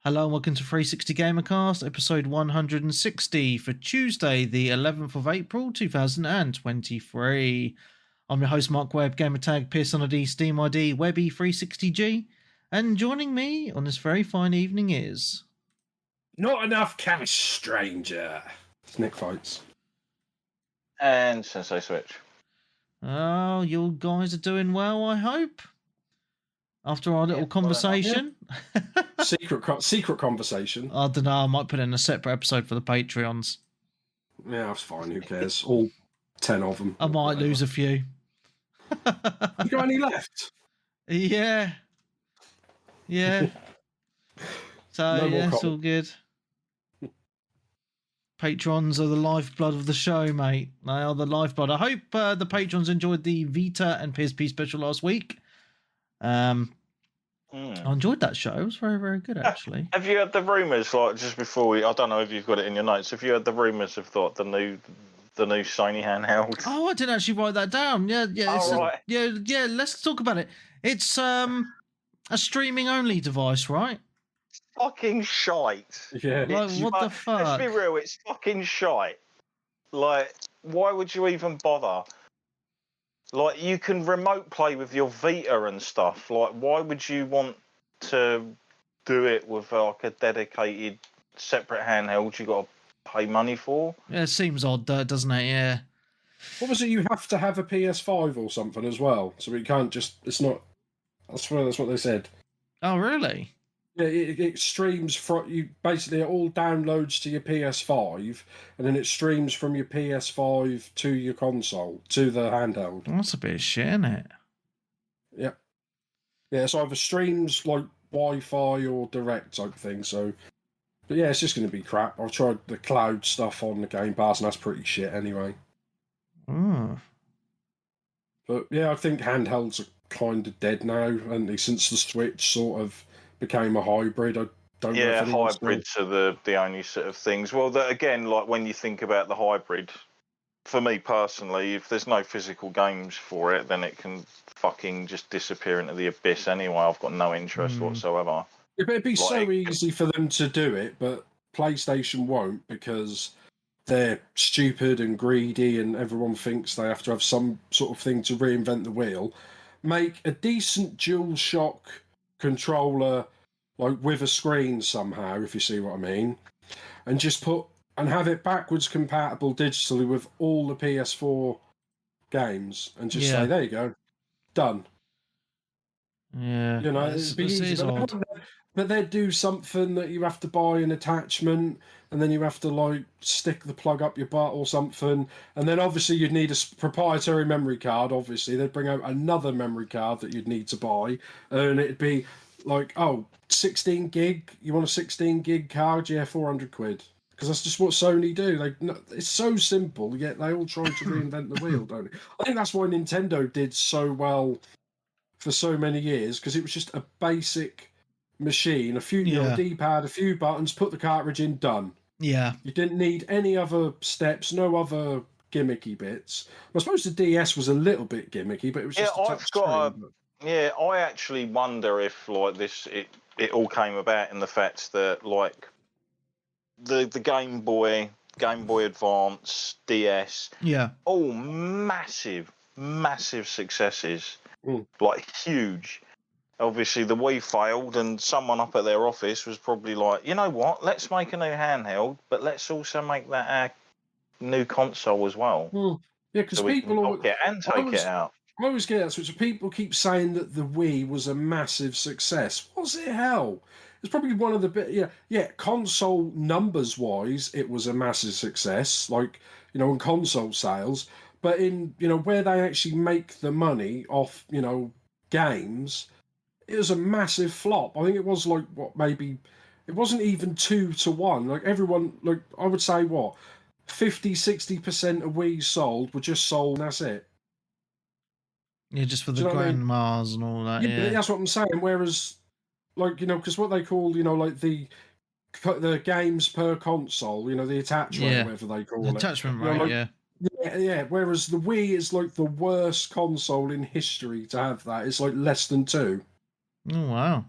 Hello and welcome to 360 Gamercast, episode 160 for Tuesday, the 11th of April, 2023. I'm your host, Mark Webb, gamertag, Pearson ID, Steam ID, Webby 360G, and joining me on this very fine evening is... Not enough cash, stranger. Nick Fights. And Sensei Switch. Oh, you guys are doing well, I hope? After our little conversation. Secret conversation. I don't know, I might put in a separate episode for the Patreons. Yeah, that's fine, who cares? All 10 of them. I might lose a few. You got any left? Yeah. So, No yeah, it's all good. Patrons are the lifeblood of the show, mate. They are the lifeblood. I hope the patrons enjoyed the Vita and PSP special last week. I enjoyed that show. It was very, very good, actually. Have you had the rumours, like, just before we... I don't know if you've got it in your notes. Have you had the rumours of the new Sony handheld? Oh, I didn't actually write that down. Yeah. Right. Yeah, let's talk about it. It's a streaming-only device, right? Fucking shite. Yeah. Like, what the fuck? Let's be real, it's fucking shite. Like, why would you even bother? Like, you can remote play with your Vita and stuff. Like, why would you want to do it with, like, a dedicated, separate handheld you got to pay money for? Yeah, it seems odd, doesn't it? Yeah. What was it? You have to have a PS5 or something as well. So you can't just... It's not... I swear that's what they said. Oh, really? Yeah, it streams from... You basically, it all downloads to your PS5, and then it streams from your PS5 to your console, to the handheld. That's a bit of shit, isn't it? Yeah. Yeah, so either streams like Wi-Fi or direct type thing, so... But yeah, it's just going to be crap. I've tried the cloud stuff on the Game Pass, and that's pretty shit anyway. But yeah, I think handhelds are kind of dead now, and since the Switch sort of became a hybrid, I don't know if hybrids are the only sort of things. Well, again, like when you think about the hybrid, for me personally, if there's no physical games for it, then it can fucking just disappear into the abyss anyway. I've got no interest whatsoever. It'd be so easy for them to do it, but PlayStation won't because they're stupid and greedy, and everyone thinks they have to have some sort of thing to reinvent the wheel. Make a decent DualShock controller, like with a screen somehow, if you see what I mean, and just have it backwards compatible digitally with all the PS4 games, and just say, there you go, done. Yeah, you know, it'd be easy. But they'd do something that you have to buy an attachment, and then you have to like stick the plug up your butt or something, and then obviously you'd need a proprietary memory card. Obviously, they'd bring out another memory card that you'd need to buy, and it'd be like, 16 gig. You want a 16 gig card? Yeah, 400 quid. Because that's just what Sony do. It's so simple, yet they all try to reinvent the wheel, don't they? I think that's why Nintendo did so well for so many years, because it was just a basic machine, a few D-pad, a few buttons, put the cartridge in, done. Yeah. You didn't need any other steps, no other gimmicky bits. I suppose the DS was a little bit gimmicky, but it was just a touch screen. Yeah, I actually wonder if like it all came about in the fact that like the Game Boy Advance, DS, all massive successes, like huge. Obviously, the Wii failed, and someone up at their office was probably like, you know what, let's make a new handheld, but let's also make that our new console as well. Yeah, because people always take it out. I always get that switch. People keep saying that the Wii was a massive success. Was it hell? It's probably one of the console numbers wise, it was a massive success. Like, in console sales, but in where they actually make the money off games, it was a massive flop. I think it was like it wasn't even 2-1. Like everyone, like I would say 50-60% of Wii sold were just sold, and that's it. Yeah, just for the grandmas and all that. Yeah, that's what I'm saying. Whereas, like because what they call like the games per console, the attachment, whatever they call it. Attachment rate, Yeah. Whereas the Wii is like the worst console in history to have that. It's like less than 2. Oh wow.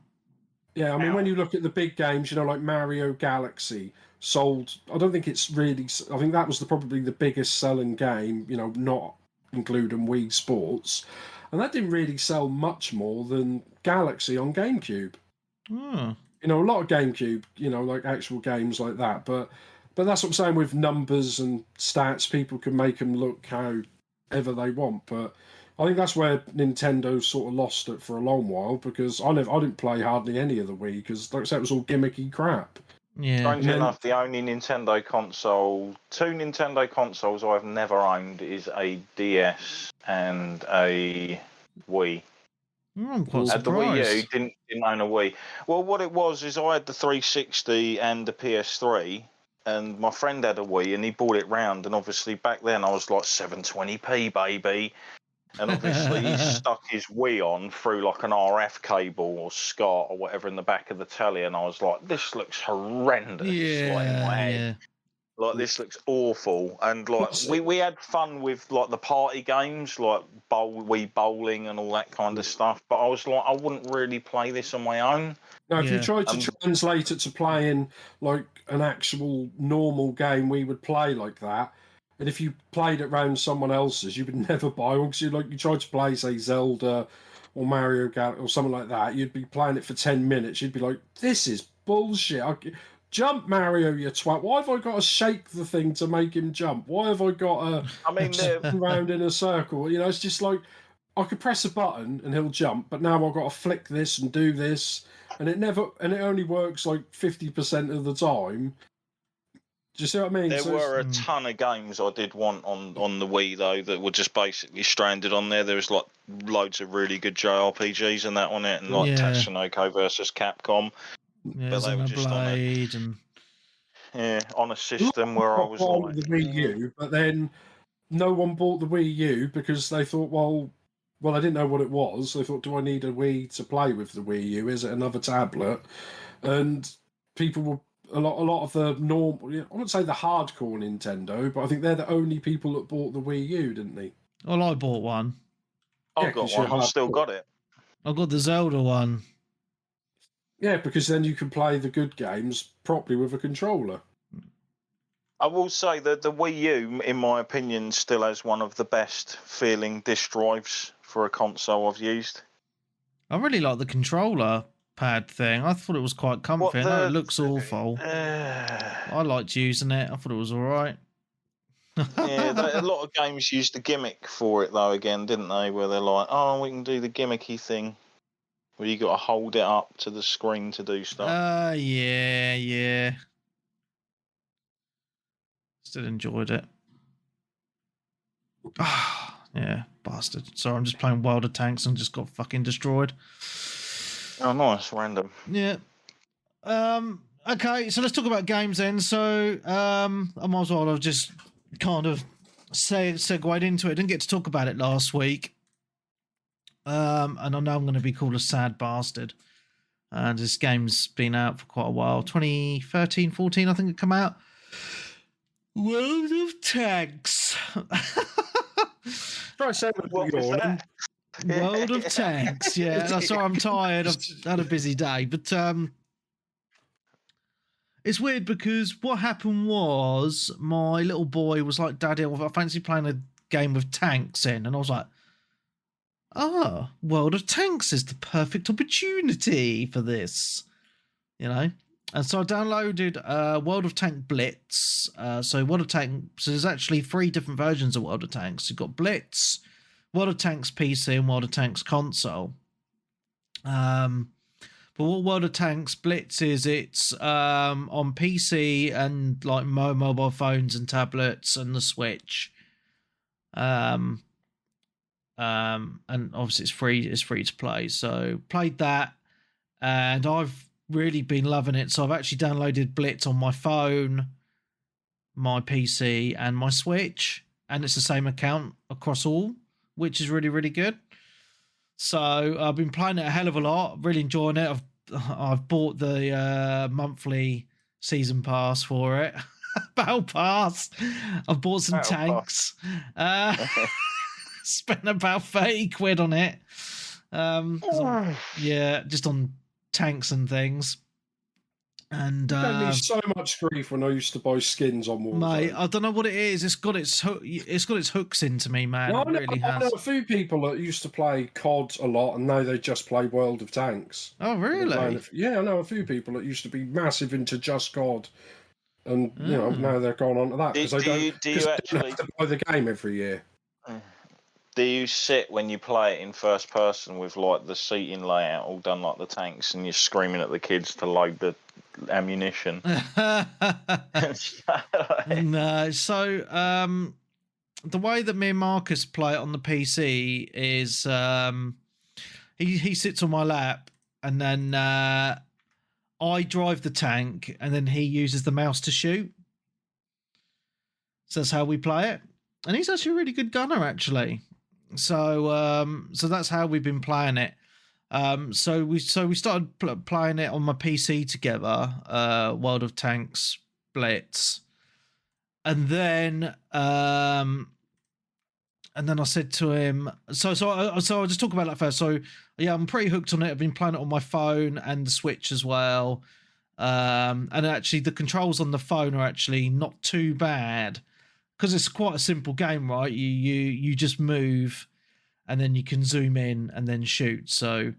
Yeah, I mean, when you look at the big games, like Mario Galaxy sold. I don't think it's really. I think that was probably the biggest selling game. Not including Wii Sports, and that didn't really sell much more than Galaxy on GameCube. Oh. A lot of GameCube, like actual games like that. But that's what I'm saying with numbers and stats. People can make them look however they want, but I think that's where Nintendo sort of lost it for a long while, because I didn't play hardly any of the Wii, because like I said, it was all gimmicky crap. Yeah. Strangely enough, the only Nintendo console, two Nintendo consoles I've never owned is a DS and a Wii. I'm quite surprised. The Wii U didn't own a Wii. Well, what it was is I had the 360 and the PS3, and my friend had a Wii, and he brought it round. And obviously back then I was like 720p, baby. And obviously he stuck his Wii on through like an RF cable or SCART or whatever in the back of the telly, and I was like, this looks horrendous. Yeah, like, in my head. Yeah. Like, this looks awful. And like we had fun with like the party games, like Wii bowling and all that kind of stuff. But I was like, I wouldn't really play this on my own. No, if you tried to translate it to playing like an actual normal game, we would play like that. And if you played it around someone else's, you would never buy one, because you tried to play, say, Zelda or Mario Galaxy or something like that. You'd be playing it for 10 minutes. You'd be like, "This is bullshit. Jump, Mario, you twat. Why have I got to shake the thing to make him jump? Why have I got to spin around in a circle?" It's just like, I could press a button and he'll jump, but now I've got to flick this and do this, and it only works like 50% of the time. Do you see what I mean? There were a ton of games I did want on the Wii, though, that were just basically stranded on there. There was like loads of really good JRPGs and that on it, and like Tatsunoko versus Capcom. Yeah, but they were just on a system where I was like the Wii U, but then no one bought the Wii U because they thought, well, they didn't know what it was. They thought, do I need a Wii to play with the Wii U? Is it another tablet? And people were a lot of the normal, I wouldn't say the hardcore Nintendo, but I think they're the only people that bought the Wii U, didn't they? Well, I bought one. I've got one. I've still got it. I got the Zelda one. Yeah, because then you can play the good games properly with a controller. I will say that the Wii U, in my opinion, still has one of the best feeling disk drives for a console I've used. I really like the controller pad thing. I thought it was quite comfy. I know it looks awful. I liked using it. I thought it was all right. Yeah, a lot of games used the gimmick for it, though, again, didn't they? Where they're like, oh, we can do the gimmicky thing where you got to hold it up to the screen to do stuff. Yeah. Still enjoyed it. Yeah, bastard. Sorry, I'm just playing World of Tanks and just got fucking destroyed. Oh, nice. Random. Yeah. Okay, so let's talk about games then. So, I might as well have just kind of segued into it. I didn't get to talk about it last week. And I know I'm going to be called a sad bastard. And this game's been out for quite a while. 2013, 14, I think it came out. World of Tanks. Try saying what was that? World of Tanks. Yeah, that's why I'm tired. I've had a busy day, but it's weird because what happened was my little boy was like, "Daddy, I fancy playing a game with tanks in," and I was like, World of Tanks is the perfect opportunity for this, And so I downloaded World of Tank Blitz. So there's actually 3 different versions of World of Tanks. You've got Blitz, World of Tanks PC, and World of Tanks console. But what World of Tanks Blitz is, it's on PC and like mobile phones and tablets and the Switch. And obviously it's free to play. So played that, and I've really been loving it. So I've actually downloaded Blitz on my phone, my PC, and my Switch, and it's the same account across all, which is really, really good. So I've been playing it a hell of a lot, really enjoying it. I've bought the monthly season pass for it. Battle pass. I've bought some tanks. Spent about 30 quid on it. Yeah, just on tanks and things. And you gave me so much grief when I used to buy skins on Warzone. Mate, I don't know what it is. It's got its hooks into me, man. No, it really has. I know a few people that used to play COD a lot, and now they just play World of Tanks. Oh, really? Yeah, I know a few people that used to be massive into just COD, and you know now they're going on to that because they don't have to buy the game every year. Do you sit when you play it in first person with like the seating layout all done like the tanks, and you're screaming at the kids to load the ammunition? No, so the way that me and Marcus play it on the PC is he sits on my lap, and then I drive the tank, and then he uses the mouse to shoot. So that's how we play it, and he's actually a really good gunner, actually. So that's how we've been playing it. So we started playing it on my PC together, World of Tanks Blitz, and then I said to him, so I'll just talk about that first. So yeah, I'm pretty hooked on it. I've been playing it on my phone and the Switch as well. And actually, the controls on the phone are actually not too bad, because it's quite a simple game, right? You just move, and then you can zoom in and then shoot. So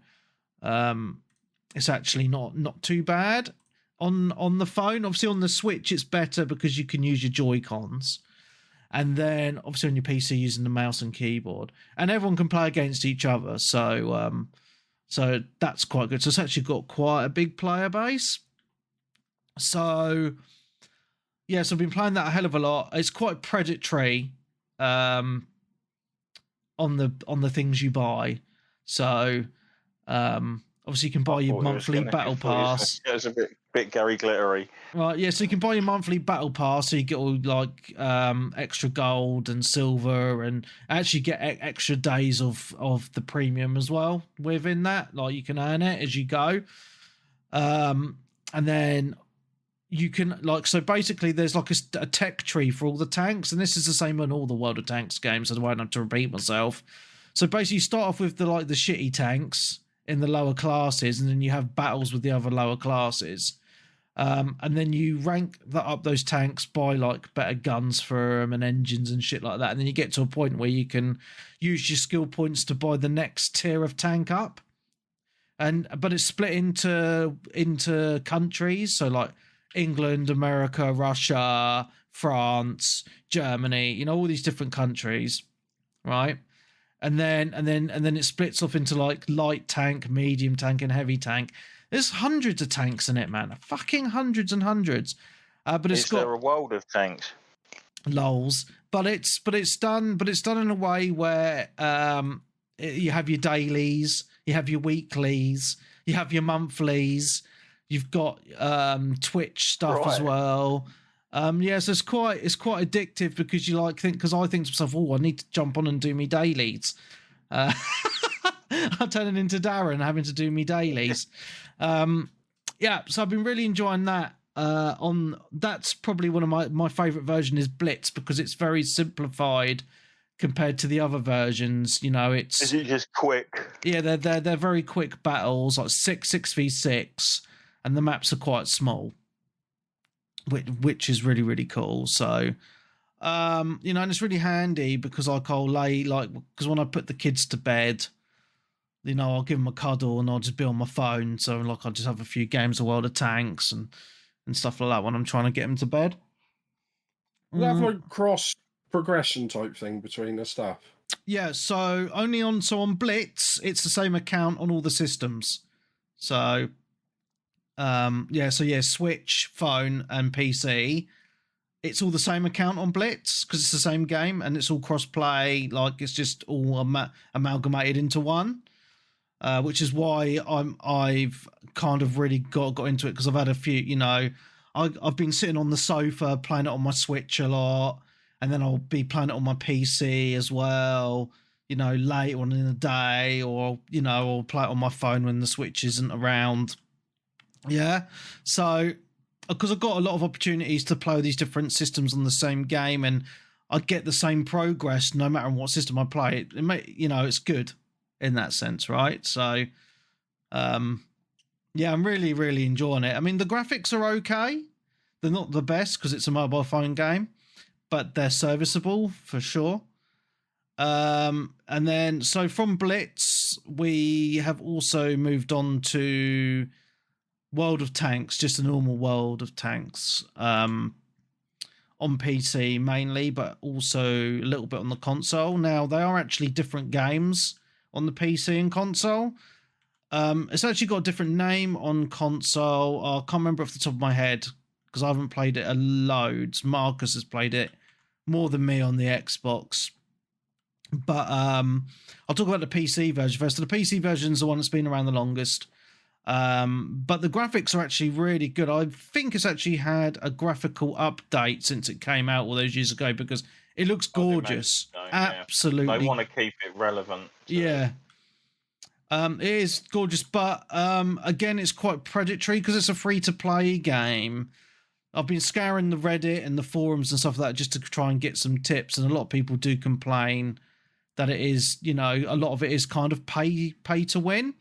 it's actually not too bad on the phone. Obviously, on the Switch, it's better because you can use your Joy-Cons, and then obviously on your PC using the mouse and keyboard, and everyone can play against each other. So that's quite good. So it's actually got quite a big player base. So yeah, so I've been playing that a hell of a lot. It's quite predatory on the things you buy. So obviously you can buy your monthly battle pass. Yeah, it's a bit Gary Glittery. Right, yeah, so you can buy your monthly battle pass, so you get all like extra gold and silver, and actually get extra days of the premium as well within that. Like, you can earn it as you go. And then you can, like, so basically there's like a tech tree for all the tanks, and this is the same on all the World of Tanks games, so I won't have to repeat myself. So basically you start off with the shitty tanks in the lower classes, and then you have battles with the other lower classes. And then you rank up those tanks by like better guns for them and engines and shit like that. And then you get to a point where you can use your skill points to buy the next tier of tank up. But it's split into countries, so like England, America, Russia, France, Germany, you know, all these different countries, right? And then it splits off into like light tank, medium tank, and heavy tank. There's hundreds of tanks in it, man. Fucking hundreds and hundreds. But it's got, there a world of tanks? Lols. But it's done in a way where you have your dailies, you have your weeklies, you have your monthlies, you've got Twitch stuff as well. Yeah, so it's quite addictive, because you because I think to myself, oh, I need to jump on and do me dailies. I'm turning into Darren having to do me dailies. Yeah, so I've been really enjoying that. That's probably one of my favorite version is Blitz, because it's very simplified compared to the other versions. You know, is it just quick? Yeah, they're very quick battles, like 6v6, and the maps are quite small, which is really, really cool. So you know, and it's really handy because because when I put the kids to bed, you know, I'll give them a cuddle and I'll just be on my phone. So like, I'll just have a few games of World of Tanks and stuff like that when I'm trying to get them to bed. You have like cross progression type thing between the stuff. Yeah, so on Blitz, it's the same account on all the systems. So Switch, phone, and PC, it's all the same account on Blitz because it's the same game and it's all cross-play. Like, it's just all amalgamated into one, which is why I've kind of really got into it, because I've had a few, you know, I've been sitting on the sofa playing it on my Switch a lot, and then I'll be playing it on my PC as well, you know, late on in the day, or, you know, I'll play it on my phone when the Switch isn't around. Yeah, so because I've got a lot of opportunities to play these different systems on the same game, and I get the same progress no matter what system I play. You know, it's good in that sense, right? So, Yeah, I'm really, really enjoying it. I mean, the graphics are okay. They're not the best because it's a mobile phone game, but they're serviceable for sure. And then, so from Blitz, we have also moved on to World of Tanks, just a normal World of Tanks, on PC mainly, but also a little bit on the console. Now, they are actually different games on the PC and console. It's actually got a different name on console. I can't remember off the top of my head because I haven't played it a loads. Marcus has played it more than me on the Xbox. But I'll talk about the PC version first. So the PC version is the one that's been around the longest. But the graphics are actually really good. I think it's actually had a graphical update since it came out all those years ago because it looks gorgeous. Absolutely. They want to keep it relevant. Yeah. It is gorgeous, but again, it's quite predatory because it's a free-to-play game. I've been scouring the Reddit and the forums and stuff like that just to try and get some tips, and a lot of people do complain that it is, a lot of it is kind of pay to win.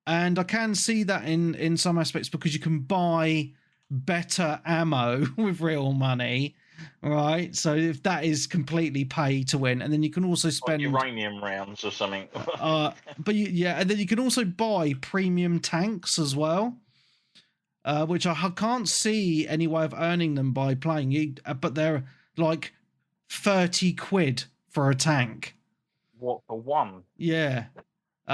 And I can see that in some aspects because you can buy better ammo with real money, right? So if that is completely pay to win, and then you can also spend like uranium rounds or something. and then you can also buy premium tanks as well, which I can't see any way of earning them by playing. But they're like 30 quid for a tank. What, for one? Yeah.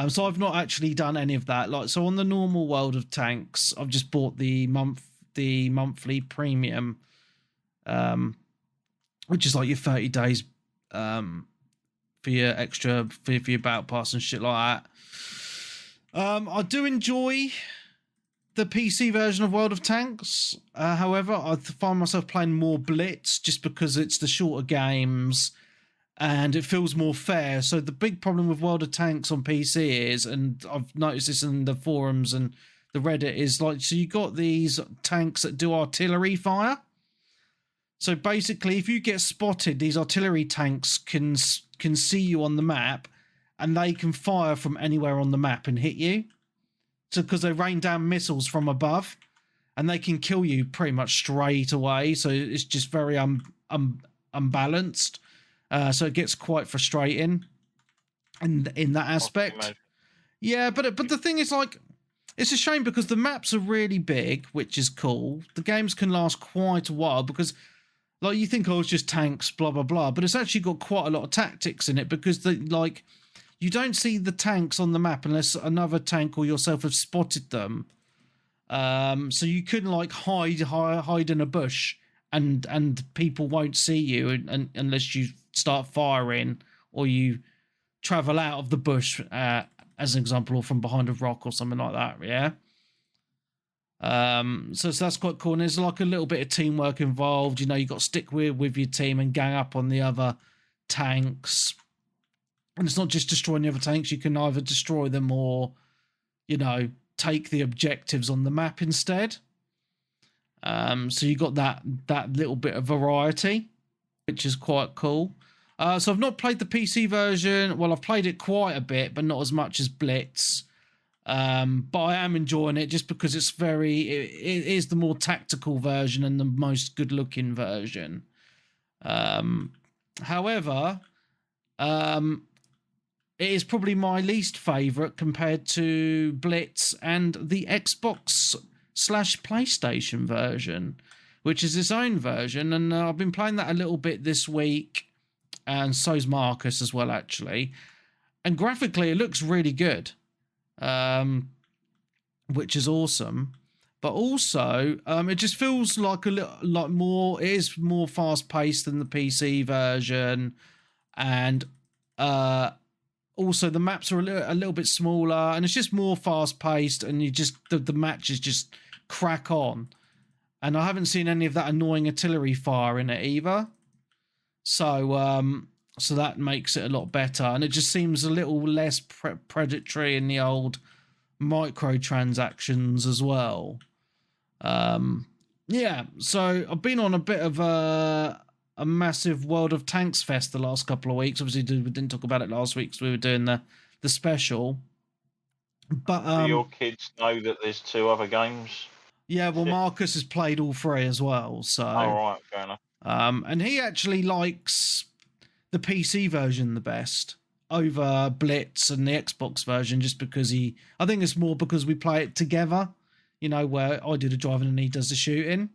So I've not actually done any of that. Like, so on the normal World of Tanks, I've just bought the monthly premium, which is like your 30 days for your extra for your battle pass and shit like that. I do enjoy the PC version of World of Tanks. However, I find myself playing more Blitz just because it's the shorter games and it feels more fair. So the big problem with World of Tanks on PC is, and I've noticed this in the forums and the Reddit, is like, so you got these tanks that do artillery fire. So basically, if you get spotted, these artillery tanks can see you on the map, and they can fire from anywhere on the map and hit you. So because they rain down missiles from above, and they can kill you pretty much straight away. So it's just very unbalanced. So it gets quite frustrating in that aspect. Yeah, but the thing is, like, it's a shame because the maps are really big, which is cool. The games can last quite a while because, like, you think, oh, it's just tanks, blah, blah, blah. But it's actually got quite a lot of tactics in it because, you don't see the tanks on the map unless another tank or yourself have spotted them. So you can, like, hide in a bush and people won't see you unless you start firing or you travel out of the bush, as an example, or from behind a rock or something like that. Yeah. So that's quite cool. And there's like a little bit of teamwork involved. You got to stick with your team and gang up on the other tanks. And it's not just destroying the other tanks. You can either destroy them or, take the objectives on the map instead. So you got that little bit of variety, which is quite cool. So I've not played the PC version. Well, I've played it quite a bit, but not as much as Blitz. But I am enjoying it just because it is the more tactical version and the most good-looking version. However, it is probably my least favourite compared to Blitz and the Xbox/PlayStation version, which is its own version. And I've been playing that a little bit this week, and so's Marcus as well, actually. And graphically, it looks really good, which is awesome. But also, it just feels like more. It is more fast-paced than the PC version, and also the maps are a little bit smaller, and it's just more fast-paced, and the matches just crack on. And I haven't seen any of that annoying artillery fire in it either. So that makes it a lot better, and it just seems a little less predatory in the old microtransactions as well. Yeah, so I've been on a bit of a massive World of Tanks fest the last couple of weeks. Obviously, we didn't talk about it last week because we were doing the special. But do your kids know that there's 2 other games? Yeah, well, Marcus has played all 3 as well, so. Right, fair enough. And he actually likes the PC version the best over Blitz and the Xbox version, just because I think it's more because we play it together, where I do the driving and he does the shooting.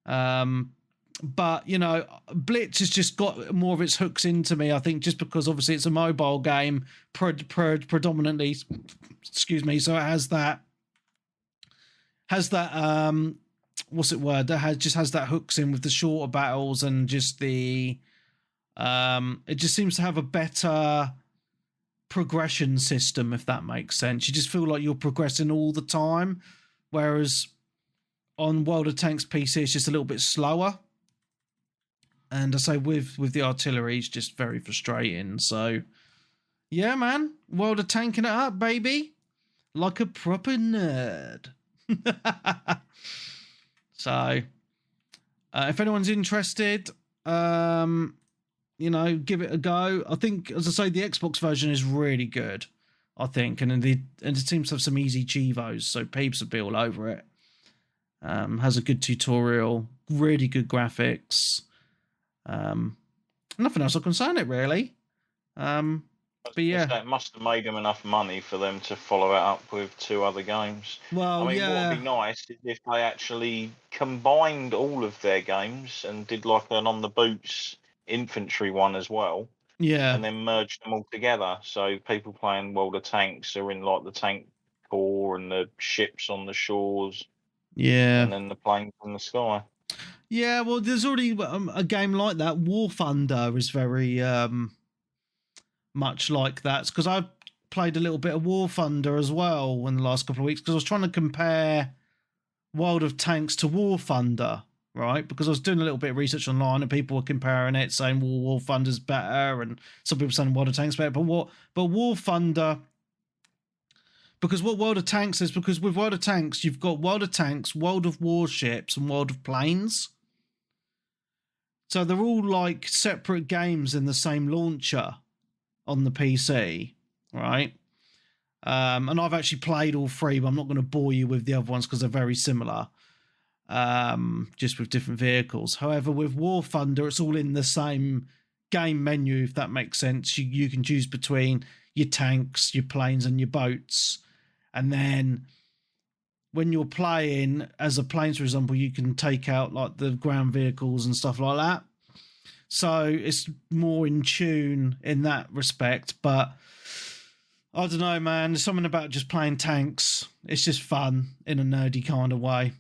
But Blitz has just got more of its hooks into me, I think, just because obviously it's a mobile game predominantly, excuse me, so it has that what's it word that has that hooks in with the shorter battles, and just the it just seems to have a better progression system, if that makes sense. You just feel like you're progressing all the time, whereas on World of Tanks PC it's just a little bit slower. And I say with the artillery, it's just very frustrating. So yeah, man, World of Tanking it up, baby, like a proper nerd. So if anyone's interested, give it a go. I think, as I say, the Xbox version is really good, I think, and it seems to have some easy chivos, so peeps will be all over it. Has a good tutorial, really good graphics. Nothing else I can say on it, really. But yeah, it must have made them enough money for them to follow it up with 2 other games. Well, what yeah, would be nice is if they actually combined all of their games and did like an on the boots infantry one as well. Yeah, and then merged them all together. So people playing World of Tanks are in like the tank corps and the ships on the shores. Yeah, and then the planes in the sky. Yeah, well, there's already a game like that. War Thunder is very much like that, because I've played a little bit of War Thunder as well in the last couple of weeks, because I was trying to compare World of Tanks to War Thunder, right? Because I was doing a little bit of research online and people were comparing it, saying War Thunder's better, and some people saying World of Tanks better. But War Thunder, because what World of Tanks is, because with World of Tanks you've got World of Tanks, World of Warships, and World of Planes. So they're all like separate games in the same launcher on the PC, right? And I've actually played all 3, but I'm not going to bore you with the other ones because they're very similar, just with different vehicles. However, with War Thunder, it's all in the same game menu, if that makes sense. You can choose between your tanks, your planes, and your boats. And then when you're playing as a planes, for example, you can take out like the ground vehicles and stuff like that. So it's more in tune in that respect. But I don't know, man. There's something about just playing tanks. It's just fun in a nerdy kind of way.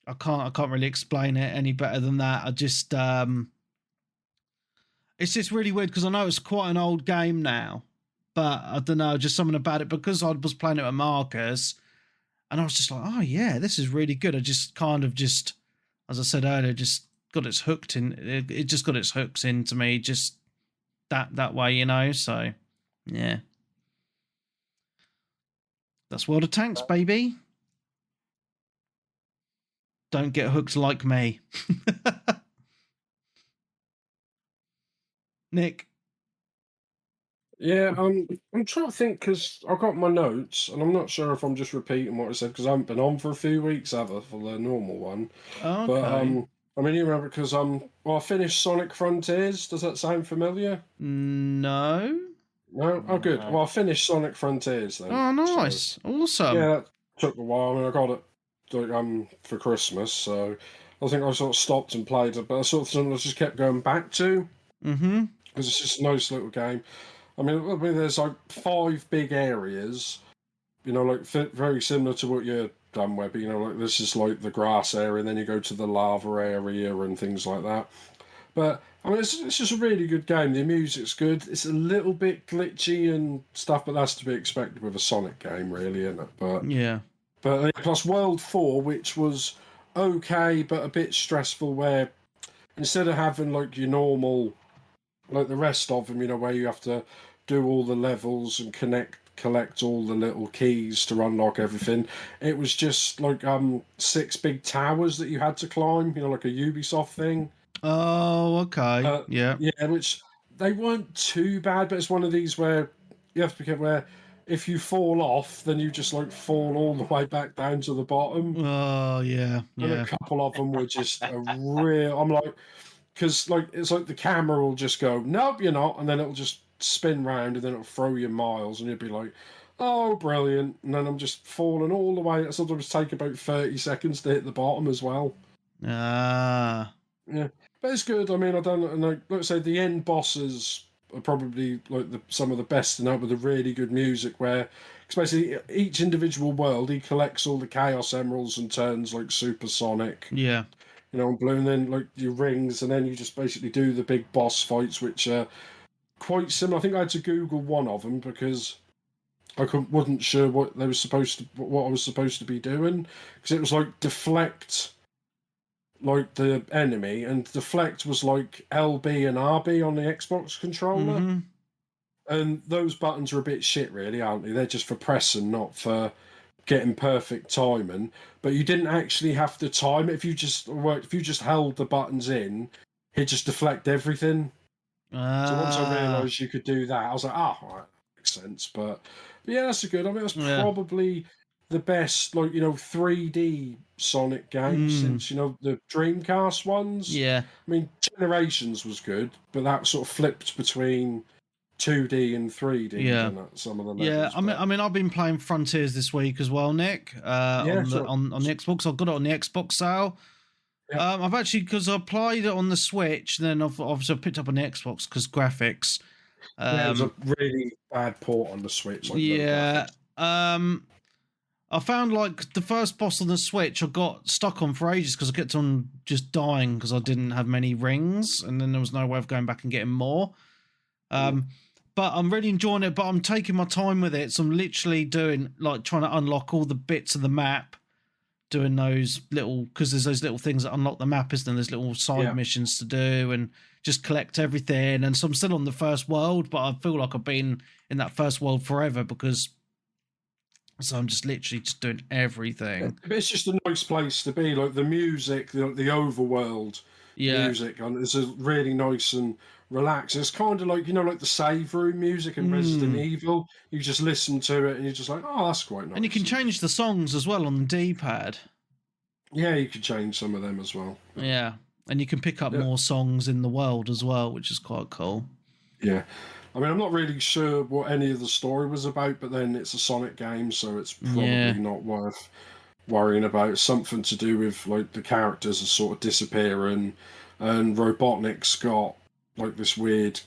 I can't really explain it any better than that. I just it's just really weird, because I know it's quite an old game now, but I don't know, just something about it, because I was playing it with Marcus, and I was just like, oh yeah, this is really good. I just kind of just, as I said earlier, just got its hooked in. It just got its hooks into me, just that way, So yeah, that's World of Tanks, baby. Don't get hooked like me. Nick. Yeah, I'm trying to think, because I've got my notes, and I'm not sure if I'm just repeating what I said, because I haven't been on for a few weeks ever for the normal one. Okay. But I mean, you remember, because I finished Sonic Frontiers. Does that sound familiar? No. No? Oh, good. Well, I finished Sonic Frontiers then. Oh, nice. So, awesome. Yeah, that took a while. I mean, I got it for Christmas, so I think I sort of stopped and played it, but I sort of something I just kept going back to. Mm-hmm. Because it's just a nice little game. I mean, there's like 5 big areas, like very similar to what you've done, Webby. Like this is like the grass area, and then you go to the lava area and things like that. But I mean, it's just a really good game. The music's good. It's a little bit glitchy and stuff, but that's to be expected with a Sonic game, really, isn't it? But yeah. But plus World 4, which was okay, but a bit stressful, where instead of having like your normal, like the rest of them, where you have to do all the levels and collect all the little keys to unlock everything, it was just like 6 big towers that you had to climb, like a Ubisoft thing. Oh, okay. Yeah, which they weren't too bad, but it's one of these where you have to be careful, where if you fall off, then you just like fall all the way back down to the bottom. Oh yeah. And a couple of them were just a real. I'm like, because like it's like the camera will just go, nope, you're not, and then it'll just spin round and then it'll throw you miles, and you'll be like, oh, brilliant, and then I'm just falling all the way. It sometimes take about 30 seconds to hit the bottom as well. Ah. Yeah, but it's good. I mean, I don't know. Like I say, the end bosses are probably like some of the best in that, with the really good music. Where, especially each individual world, he collects all the Chaos Emeralds and turns like supersonic. Yeah. You know, and blue, and then like your rings, and then you just basically do the big boss fights, which are quite similar. I think I had to Google one of them because I wasn't sure what I was supposed to be doing, because it was like deflect, like the enemy, and deflect was like LB and RB on the Xbox controller, and those buttons are a bit shit, really, aren't they? They're just for pressing, not for getting perfect timing. But you didn't actually have to time it. If you just held the buttons in, he'd just deflect everything. So once I realised you could do that, I was like, right, that makes sense. But yeah, that's a good. I mean, that's probably the best, like, 3D Sonic game since, the Dreamcast ones. Yeah. I mean, Generations was good, but that sort of flipped between 2D and 3D. Yeah. Some of the levels, I mean, I've been playing Frontiers this week as well, Nick. On the Xbox, I've got it on the Xbox sale. Yeah. I've actually, because I played it on the Switch, then I've obviously picked up on the Xbox because graphics. It was a really bad port on the Switch. I found like the first boss on the Switch I got stuck on for ages because I kept on just dying because I didn't have many rings, and then there was no way of going back and getting more. But I'm really enjoying it, but I'm taking my time with it. So I'm literally doing, like, trying to unlock all the bits of the map, doing those little, because there's those little things that unlock the map, isn't there? There's little side missions to do and just collect everything. And so I'm still on the first world, but I feel like I've been in that first world forever because, so I'm just literally just doing everything. It's just a nice place to be. Like the music, the overworld music, and it's a really nice and relaxing. It's kind of like, like the save room music in Resident Evil. You just listen to it and you're just like, oh, that's quite nice. And you can change the songs as well on the D-pad. Yeah, you can change some of them as well. Yeah, and you can pick up more songs in the world as well, which is quite cool. Yeah. I mean, I'm not really sure what any of the story was about, but then it's a Sonic game, so it's probably not worth worrying about. It's something to do with, like, the characters are sort of disappearing, and Robotnik's got, like, this weird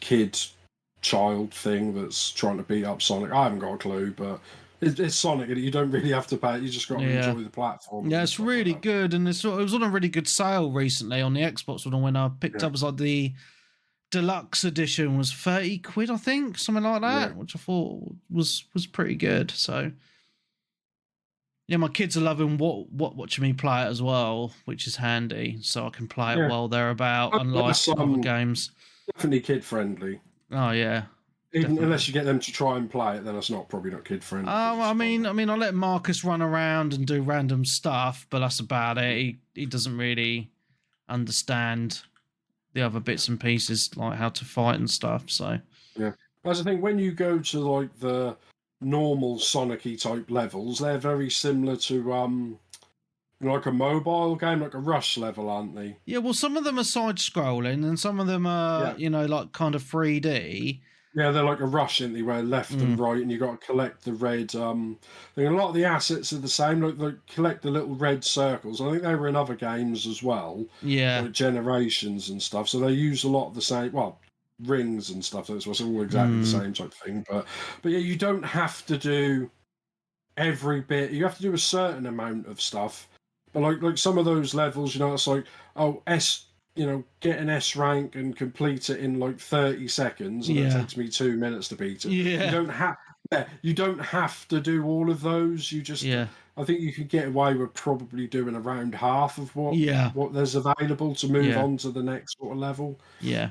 child thing that's trying to beat up Sonic. I haven't got a clue, but it's Sonic, and you don't really have to pay it. You just got to enjoy the platform. Yeah, it's really good, and it was on a really good sale recently on the Xbox when I picked up. It was like the deluxe edition was 30 quid, I think, something like that, which I thought was pretty good. So yeah, my kids are loving watching me play it as well, which is handy, so I can play it while they're about, unlike other games. Definitely kid friendly. Oh yeah. Even unless you get them to try and play it, then it's probably not kid friendly. I mean, I let Marcus run around and do random stuff, but that's about it. He doesn't really understand the other bits and pieces, like how to fight and stuff. So yeah, that's the thing. When you go to like the normal Sonic-y type levels, they're very similar to like a mobile game, like a Rush level, aren't they? Yeah, well, some of them are side-scrolling, and some of them are, like kind of 3D. Yeah, they're like a Rush, aren't they, where left and right, and you got to collect the red. I think a lot of the assets are the same. Like they collect the little red circles. I think they were in other games as well. Yeah, like Generations and stuff. So they use a lot of the same. Well, rings and stuff. So it's all exactly the same type of thing. But yeah, you don't have to do every bit. You have to do a certain amount of stuff. But like some of those levels, it's like, get an S rank and complete it in like 30 seconds, and it takes me 2 minutes to beat it. Yeah. You don't have to do all of those. You just, I think you can get away with probably doing around half of what there's available to move on to the next sort of level. Yeah.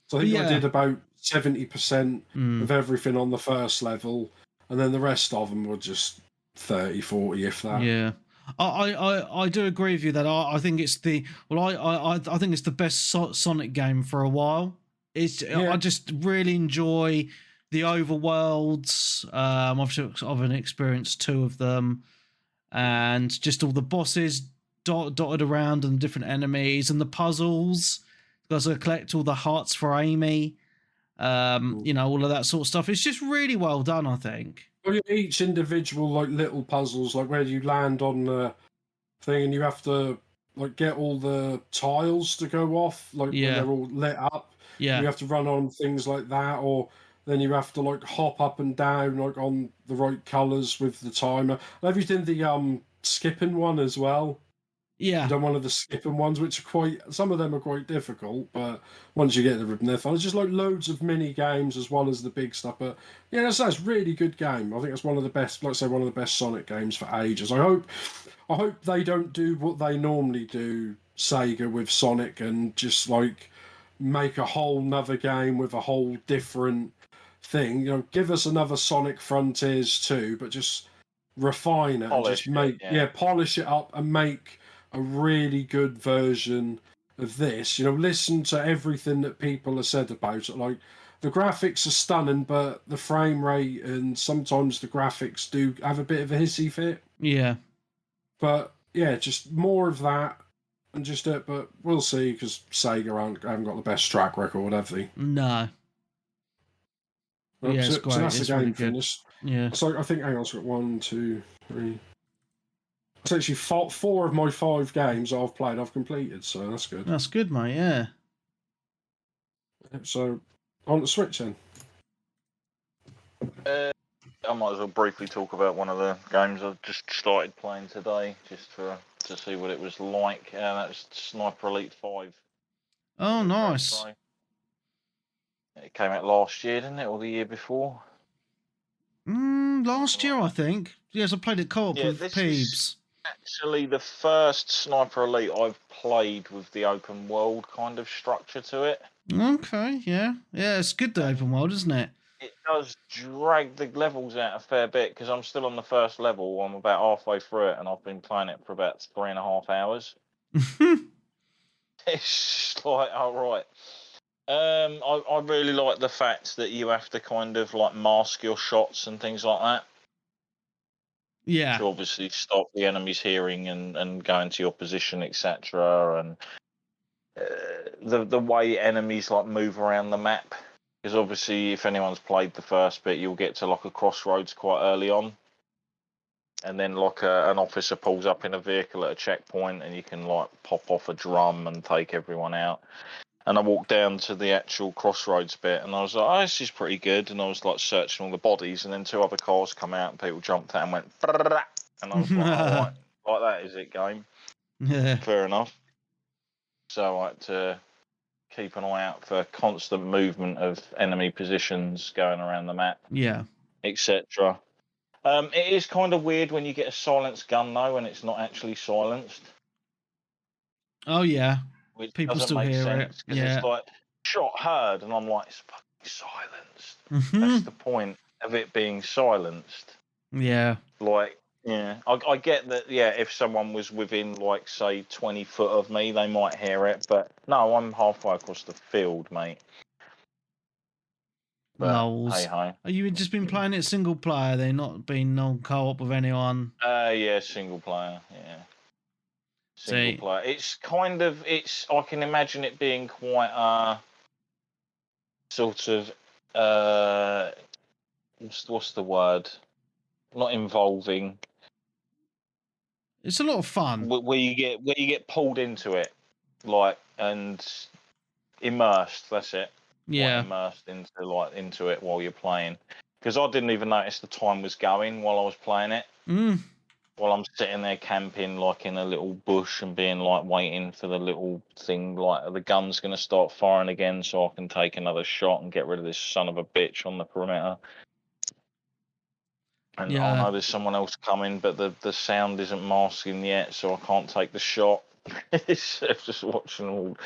So I think I did about 70% of everything on the first level, and then the rest of them were just 30, 40, if that. Yeah. I do agree with you that I think it's I think it's the best Sonic game for a while. I just really enjoy the overworlds. I've experienced 2 of them, and just all the bosses dotted around and different enemies and the puzzles. You got to collect all the hearts for Amy. All of that sort of stuff. It's just really well done, I think. Well, each individual like little puzzles, like where you land on the thing, and you have to like get all the tiles to go off, like when they're all lit up. Yeah. You have to run on things like that, or then you have to like hop up and down like on the right colours with the timer. Have you done the skipping one as well? Yeah. You've done one of the skipping ones, which are some of them are quite difficult, but once you get the rhythm, they're fun. It's just like loads of mini games as well as the big stuff. But yeah, that's really good game. I think it's one of the best, like I say, one of the best Sonic games for ages. I hope they don't do what they normally do, Sega, with Sonic, and just like make a whole nother game with a whole different thing. Give us another Sonic Frontiers 2, but just refine it polish and just polish it up and make a really good version of this. Listen to everything that people have said about it. Like, the graphics are stunning, but the frame rate and sometimes the graphics do have a bit of a hissy fit. Yeah. But yeah, just more of that and just it. But we'll see, because Sega haven't got the best track record, have they? No. Yeah, it's great. So that's it's the game really good. finish. Yeah. So I think, hang on, it's got 1, 2, 3. It's actually 4 of my 5 games I've played, I've completed, so that's good. That's good, mate, yeah. So, on the Switch then. I might as well briefly talk about one of the games I've just started playing today, just to see what it was like. That was Sniper Elite 5. Oh, nice. It came out last year, didn't it, or the year before? Last year, I think. Yes, I played it co-op with Peebs. Actually, the first Sniper Elite I've played with the open world kind of structure to it. Okay, yeah. Yeah, it's good, the open world, isn't it? It does drag the levels out a fair bit, because I'm still on the first level. I'm about halfway through it, and I've been playing it for about 3.5 hours. It's just like, all right. I really like the fact that you have to kind of like mask your shots and things like that. Yeah. To obviously stop the enemies hearing and go into your position, etc. And the way enemies like move around the map. Because obviously, if anyone's played the first bit, you'll get to like a crossroads quite early on. And then like an officer pulls up in a vehicle at a checkpoint, and you can like pop off a drum and take everyone out. And I walked down to the actual crossroads bit, and I was like, oh, this is pretty good. And I was like searching all the bodies, and then 2 other cars come out, and people jumped out and went, and I was like, all right, like that is it, game. Yeah. Fair enough. So I had to keep an eye out for constant movement of enemy positions going around the map. Yeah. Etc. It is kind of weird when you get a silenced gun, though, and it's not actually silenced. Oh, yeah. Which people doesn't still make hear sense, it. because Yeah. it's like shot heard, and I'm like, it's fucking silenced. Mm-hmm. That's the point of it being silenced. Yeah. Like, yeah, I get that. Yeah, if someone was within like say 20 foot of me, they might hear it. But no, I'm halfway across the field, mate. Lols. Hey ho. Are you just been playing it single player? They not been no co-op with anyone? Yeah, single player. Yeah. Single player. It's kind of, I can imagine it being quite sort of what's the word? Not involving. It's a lot of fun. Where you get pulled into it, like, and immersed. That's it. Yeah. Like, immersed into it while you're playing. Because I didn't even notice the time was going while I was playing it. While I'm sitting there camping, like in a little bush, and being like waiting for the little thing, like the gun's going to start firing again, so I can take another shot and get rid of this son of a bitch on the perimeter. And yeah. I know there's someone else coming, but the sound isn't masking yet, so I can't take the shot. It's just watching all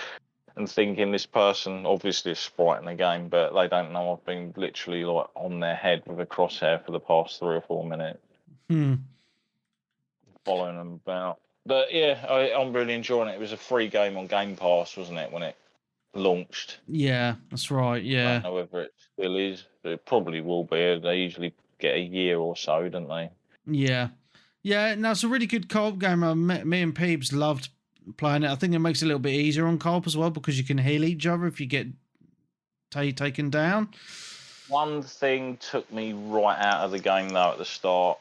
and thinking this person, obviously a sprite in the game, but they don't know I've been literally like on their head with a crosshair for the past 3 or 4 minutes. Following them about. But yeah, I'm really enjoying it. It was a free game on Game Pass, wasn't it, when it launched. Yeah, that's right. Yeah. I don't know whether it still is. It probably will be. They usually get a year or so, don't they? Yeah. Yeah, no, it's a really good co-op game. Me and Peebs loved playing it. I think it makes it a little bit easier on co-op as well because you can heal each other if you get taken down. One thing took me right out of the game, though, at the start.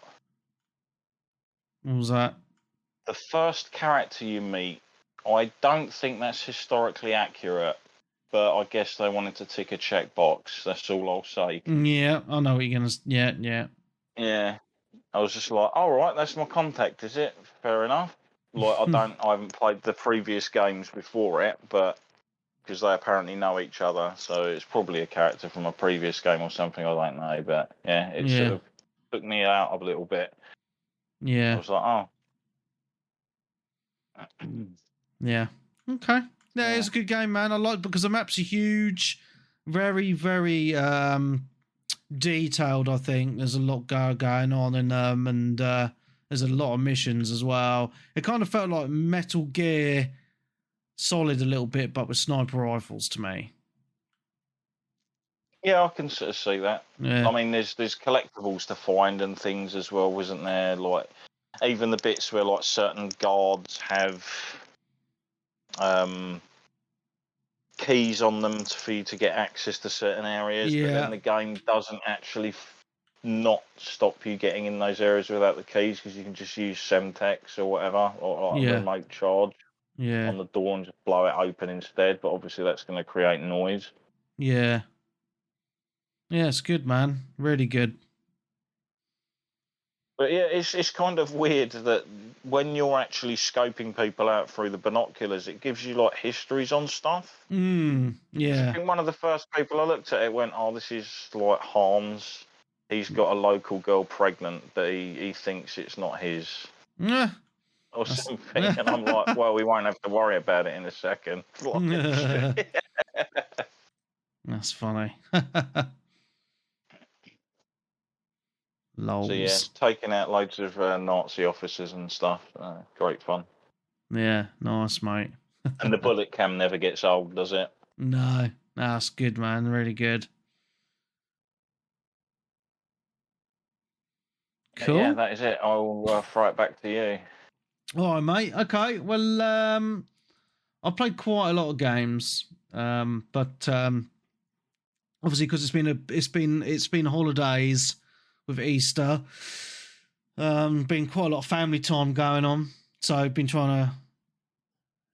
What was that? The first character you meet, I don't think that's historically accurate, but I guess they wanted to tick a checkbox. That's all I'll say. Yeah, I know what you're going to... Yeah. Yeah. I was just like, all right, that's my contact, is it? Fair enough. Like, I haven't played the previous games before it, but because they apparently know each other, so it's probably a character from a previous game or something. I don't know, but yeah, it sort of took me out a little bit. Yeah. I was like, oh. Yeah. Okay. Yeah, it's a good game, man. I like because the maps are huge, very, very detailed. I think there's a lot going on in them, and there's a lot of missions as well. It kind of felt like Metal Gear Solid a little bit, but with sniper rifles to me. Yeah, I can sort of see that. Yeah. I mean, there's collectibles to find and things as well, wasn't there? Like even the bits where like certain guards have keys on them for you to get access to certain areas, but then the game doesn't actually not stop you getting in those areas without the keys because you can just use Semtex or whatever, or like a remote charge on the door and just blow it open instead. But obviously that's going to create noise. Yeah. Yeah, it's good, man. Really good. But yeah, it's kind of weird that when you're actually scoping people out through the binoculars, it gives you like histories on stuff. Yeah. I think one of the first people I looked at it went, "Oh, this is like Hans. He's got a local girl pregnant, but he thinks it's not his." Or something, and I'm like, "Well, we won't have to worry about it in a second." That's funny. So yeah, taking out loads of Nazi officers and stuff. Great fun. Yeah, nice, mate. And the bullet cam never gets old, does it? No, that's good, man. Really good. Cool. Yeah, that is it. I'll throw it back to you. All right, mate. Okay. Well, I've played quite a lot of games, but obviously because it's been holidays with Easter, been quite a lot of family time going on. So I've been trying to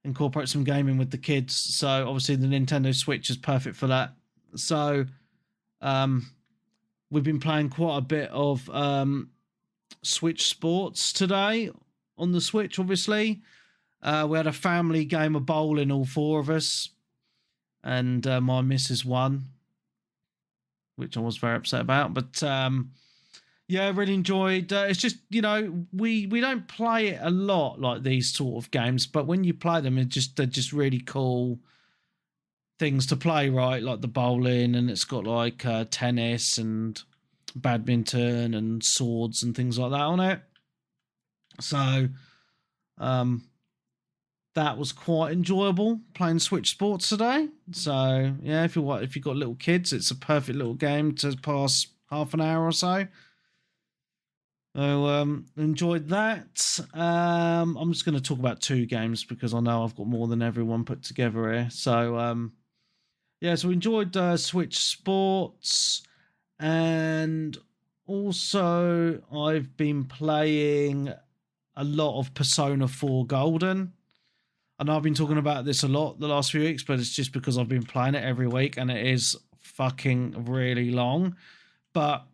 incorporate some gaming with the kids. So obviously the Nintendo Switch is perfect for that. So we've been playing quite a bit of Switch Sports today on the Switch, obviously. We had a family game of bowling, all four of us, and my missus won, which I was very upset about. But yeah, really enjoyed. It's just, you know, we don't play it a lot, like these sort of games, but when you play them, they're just really cool things to play, right? Like the bowling, and it's got like tennis and badminton and swords and things like that on it. So that was quite enjoyable playing Switch Sports today. So yeah, if you've got little kids, it's a perfect little game to pass half an hour or so. So enjoyed that. I'm just going to talk about two games because I know I've got more than everyone put together here. So yeah, so we enjoyed Switch Sports, and also I've been playing a lot of Persona 4 Golden. I know I've been talking about this a lot the last few weeks, but it's just because I've been playing it every week and it is fucking really long. But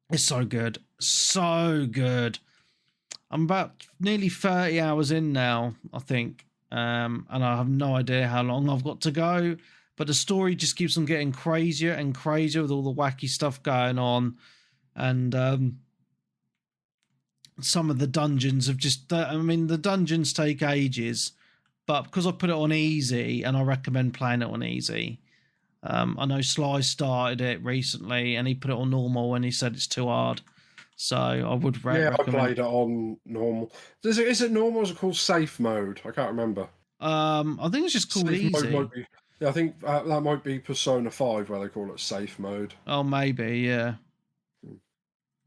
it's so good. So good. I'm about nearly 30 hours in now, I think. And I have no idea how long I've got to go. But the story just keeps on getting crazier and crazier with all the wacky stuff going on. And some of the dungeons have just... I mean, the dungeons take ages. But because I put it on easy, and I recommend playing it on easy... I know Sly started it recently and he put it on normal and he said it's too hard. So I would recommend... I played it on normal. Is it normal or is it called safe mode? I can't remember. I think it's just called safe easy. Yeah, I think that might be Persona 5 where they call it safe mode. Oh, maybe, yeah.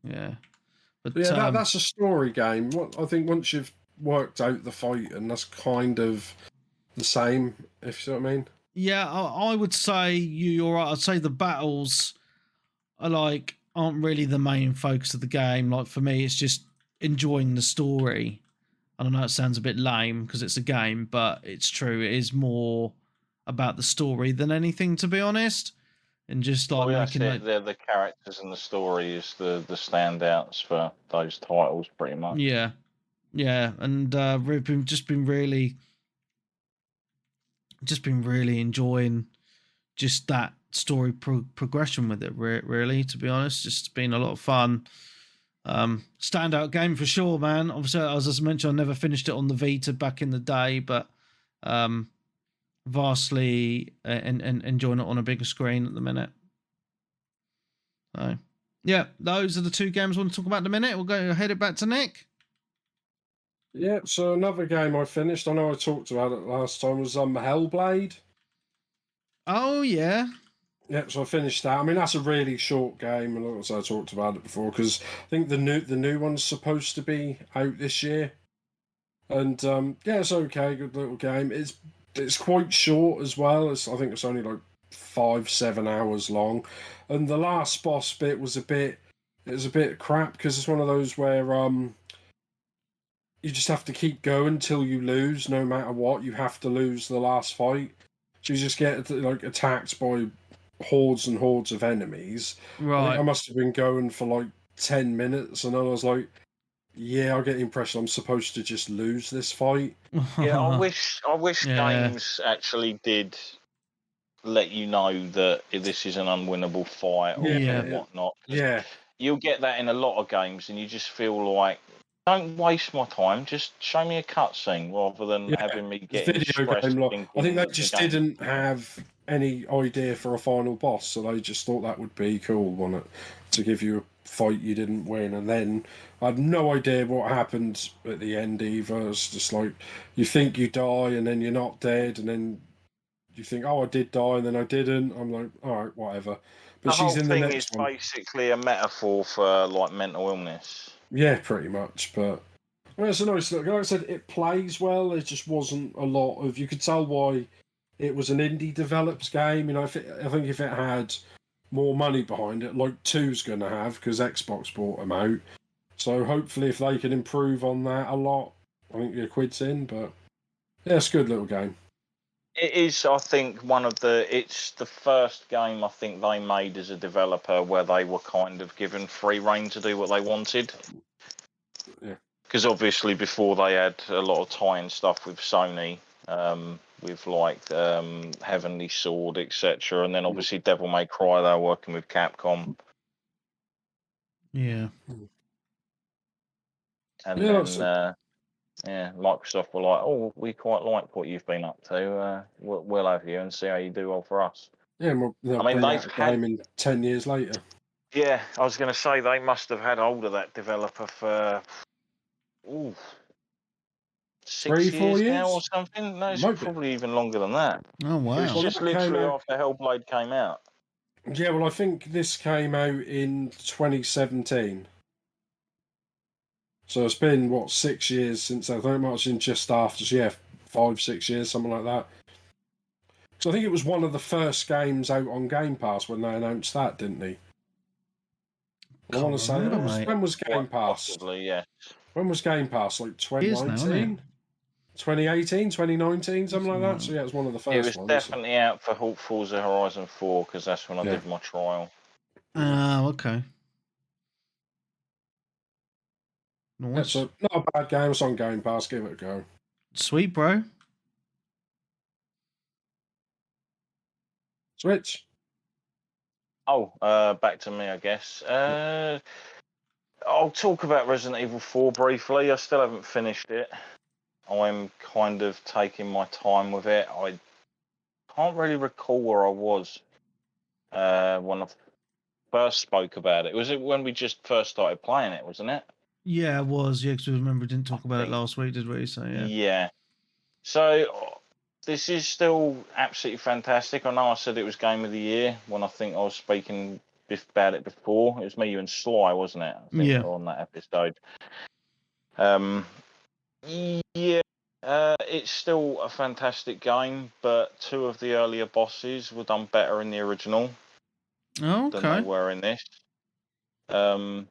Yeah. But yeah, that's a story game. I think once you've worked out the fight, and that's kind of the same, if you know what I mean. Yeah, I would say you're right. I'd say the battles aren't really the main focus of the game. Like for me, it's just enjoying the story. I don't know, it sounds a bit lame because it's a game, but it's true. It is more about the story than anything, to be honest. And just making the characters and the story is the standouts for those titles, pretty much. Yeah, and we've just been really enjoying just that story progression with it. Really, to be honest, just been a lot of fun. Standout game for sure, man. Obviously, as I mentioned, I never finished it on the Vita back in the day, but vastly and enjoying it on a bigger screen at the minute. So, yeah, those are the two games I want to talk about in a minute. We'll go head it back to Nick. Yeah, so another game I finished, I know I talked about it last time, was Hellblade. Oh, yeah. Yeah, so I finished that. I mean, that's a really short game, and also I talked about it before, because I think the new one's supposed to be out this year. And yeah, it's okay, good little game. It's quite short as well. I think it's only like 5-7 hours long. And the last boss bit was a bit crap, because it's one of those where you just have to keep going till you lose, no matter what. You have to lose the last fight. So you just get like attacked by hordes and hordes of enemies. Right. I think I must have been going for like 10 minutes, and then I was like, yeah, I get the impression I'm supposed to just lose this fight. Yeah, I wish games actually did let you know that this is an unwinnable fight or whatnot. Yeah. You'll get that in a lot of games, and you just feel like, don't waste my time. Just show me a cutscene rather than having me getting stressed. I think they just didn't have any idea for a final boss, so they just thought that would be cool, wasn't it? To give you a fight you didn't win, and then I had no idea what happened at the end either. It's just like you think you die, and then you're not dead, and then you think, oh, I did die, and then I didn't. I'm like, all right, whatever. But the she's in the next one. The whole thing is basically a metaphor for like mental illness. Yeah, pretty much. But well, it's a nice look. Like I said, it plays well. There just wasn't a lot of. You could tell why it was an indie developed game. You know, I think if it had more money behind it, like 2's going to have, because Xbox bought them out. So hopefully, if they can improve on that a lot, I think your quid's in. But yeah, it's a good little game. It is, I think, it's the first game I think they made as a developer where they were kind of given free rein to do what they wanted. Yeah. Because obviously before they had a lot of tie-in stuff with Sony, with like Heavenly Sword, etc. And then obviously Devil May Cry, they were working with Capcom. Yeah. And then... Microsoft were like, "Oh, we quite like what you've been up to. We'll have you and see how you do well for us." Yeah, I mean, they've had in 10 years later. Yeah, I was going to say they must have had hold of that developer for 6 years now or something. No, it's probably even longer than that. Oh wow! It was just literally after Hellblade came out. Yeah, well, I think this came out in 2017. So it's been 6 years since I think it might have been just after, 5-6 years, something like that. So I think it was one of the first games out on Game Pass when they announced that, didn't they? I want to say when was Game Pass? Possibly, yeah. When was Game Pass? Like 2019, 2018, 2019, something like that. So yeah, it was one of the first ones. It was definitely out for Forza Horizon 4 because that's when I did my trial. Oh, okay. Nice. Yeah, so not a bad game. It's on Game Pass. Give it a go. Sweet, bro. Switch. Oh, back to me, I guess. I'll talk about Resident Evil 4 briefly. I still haven't finished it. I'm kind of taking my time with it. I can't really recall where I was when I first spoke about it. Was it when we just first started playing it, wasn't it? Yeah, it was. Yeah, because we remember we didn't talk about it last week, did we? So yeah. Yeah. So this is still absolutely fantastic. I know I said it was Game of the Year when I think I was speaking about it before. It was me, you, and Sly, wasn't it? I think on that episode. Yeah, it's still a fantastic game, but 2 of the earlier bosses were done better in the original than they were in this. The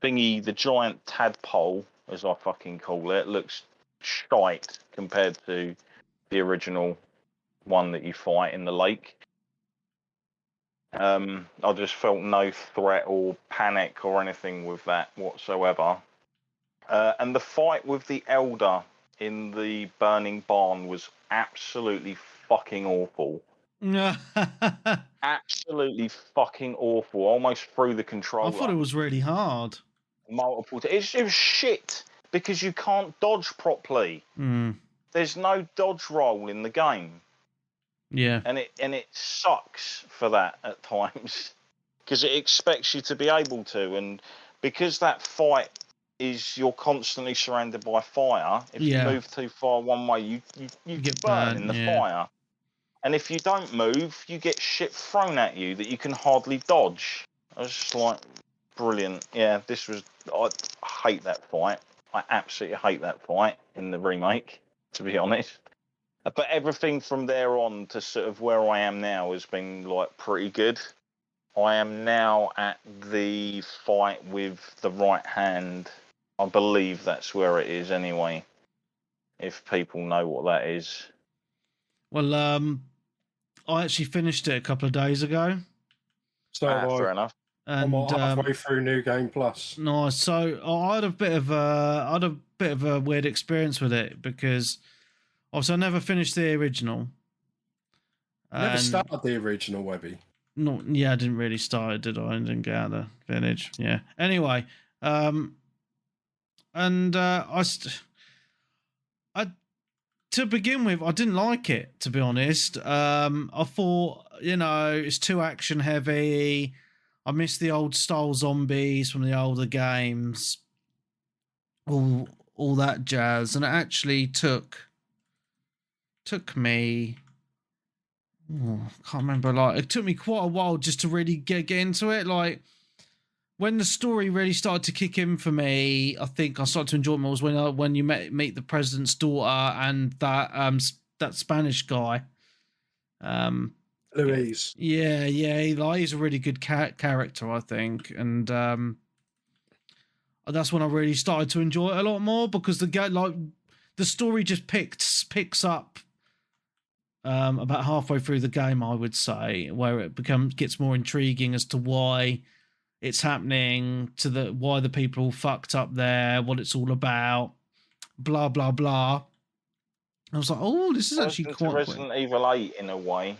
thingy, the giant tadpole, as I fucking call it, looks shite compared to the original one that you fight in the lake. I just felt no threat or panic or anything with that whatsoever. And the fight with the Elder in the burning barn was absolutely fucking awful. Absolutely fucking awful. I almost threw the controller. I thought it was really hard. Multiple times. It was shit because you can't dodge properly. There's no dodge roll in the game. Yeah. And it sucks for that at times because it expects you to be able to, and because that fight is you're constantly surrounded by fire. If you move too far one way, you get burned in the fire. And if you don't move, you get shit thrown at you that you can hardly dodge. I was just like, brilliant. Yeah, I hate that fight. I absolutely hate that fight in the remake, to be honest. But everything from there on to sort of where I am now has been like pretty good. I am now at the fight with the right hand. I believe that's where it is anyway, if people know what that is. Well, I actually finished it a couple of days ago. So fair enough. And I'm halfway through New Game Plus. Nice. So I had a bit of a weird experience with it because obviously I never finished the original. Never started the original, Webby. I didn't really start it, did I? I didn't get out of the village. Yeah. Anyway, to begin with, I didn't like it, to be honest. I thought, it's too action heavy. I miss the old style zombies from the older games. All that jazz. And it actually took me... I can't remember. It took me quite a while just to really get into it. When the story really started to kick in for me, I think I started to enjoy it more was when you meet the president's daughter and that Spanish guy. Luis. Yeah, he's a really good character, I think, and that's when I really started to enjoy it a lot more because the story just picks up about halfway through the game, I would say, where it gets more intriguing as to why it's happening, why the people fucked up there, what it's all about, blah blah blah. I was like, oh, this is actually quite Resident Evil 8 in a way.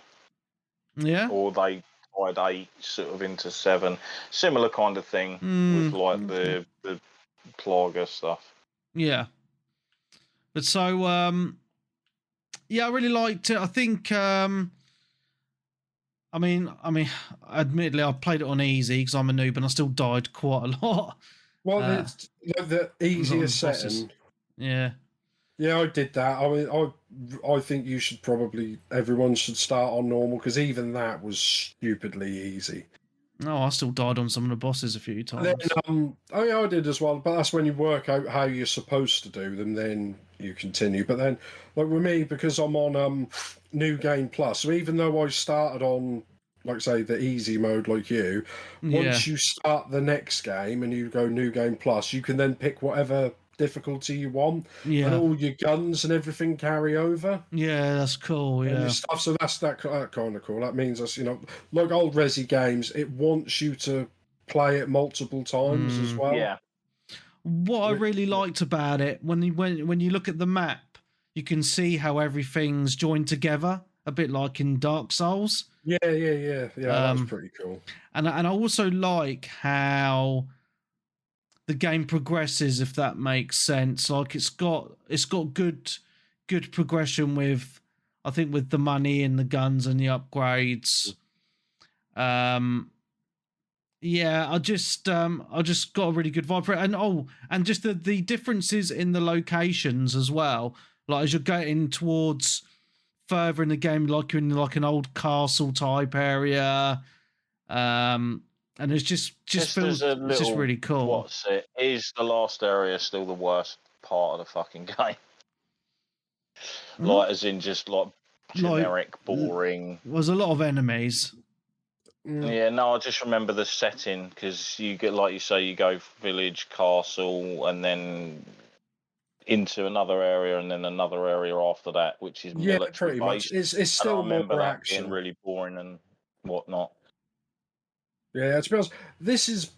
Yeah. Or they tied 8 sort of into 7. Similar kind of thing with the Plaga stuff. Yeah. But so I really liked it. I think admittedly, I played it on easy because I'm a noob and I still died quite a lot. Well, it's the easiest setting. Yeah. Yeah, I did that. I mean, I think everyone should start on normal because even that was stupidly easy. No, I still died on some of the bosses a few times. Then, I did as well, but that's when you work out how you're supposed to do them, then you continue. But then, like with me, because I'm on New Game Plus, so even though I started on, like say, the easy mode like you, once you start the next game and you go New Game Plus, you can then pick whatever difficulty you want, and all your guns and everything carry over. Yeah, that's cool. Yeah, stuff. So that's that kind of cool. That means us, like old Resi games, it wants you to play it multiple times as well. Yeah. What I really liked about it, when you look at the map, you can see how everything's joined together, a bit like in Dark Souls. Yeah. That was pretty cool. And I also like how the game progresses, if that makes sense. Like it's got good progression with, I think, with the money and the guns and the upgrades. I just got a really good vibe for it, and just the differences in the locations as well. Like as you're getting towards further in the game, like you're in like an old castle type area, and it's just feels it's just really cool. What's it? Is the last area still the worst part of the fucking game? Like, as in just like generic, boring. There's a lot of enemies. Yeah, no, I just remember the setting because you get, like you say, you go village, castle, and then into another area, and then another area after that, which is military pretty based. much. It's still I remember more that action. being really boring and whatnot. Yeah, to be honest, this is,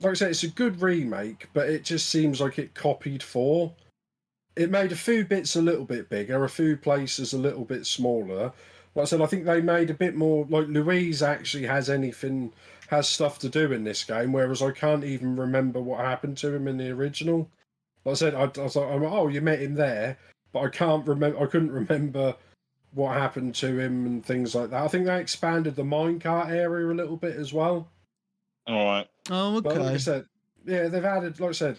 like I said, it's a good remake, but it just seems like it copied 4. It made a few bits a little bit bigger, a few places a little bit smaller. Like I said, I think they made a bit more. Like Louise actually has stuff to do in this game, whereas I can't even remember what happened to him in the original. Like I said, I was like, oh, you met him there, but I can't remember. I couldn't remember what happened to him and things like that. I think they expanded the minecart area a little bit as well. All right. Oh, okay. But like I said, yeah, they've added. Like I said,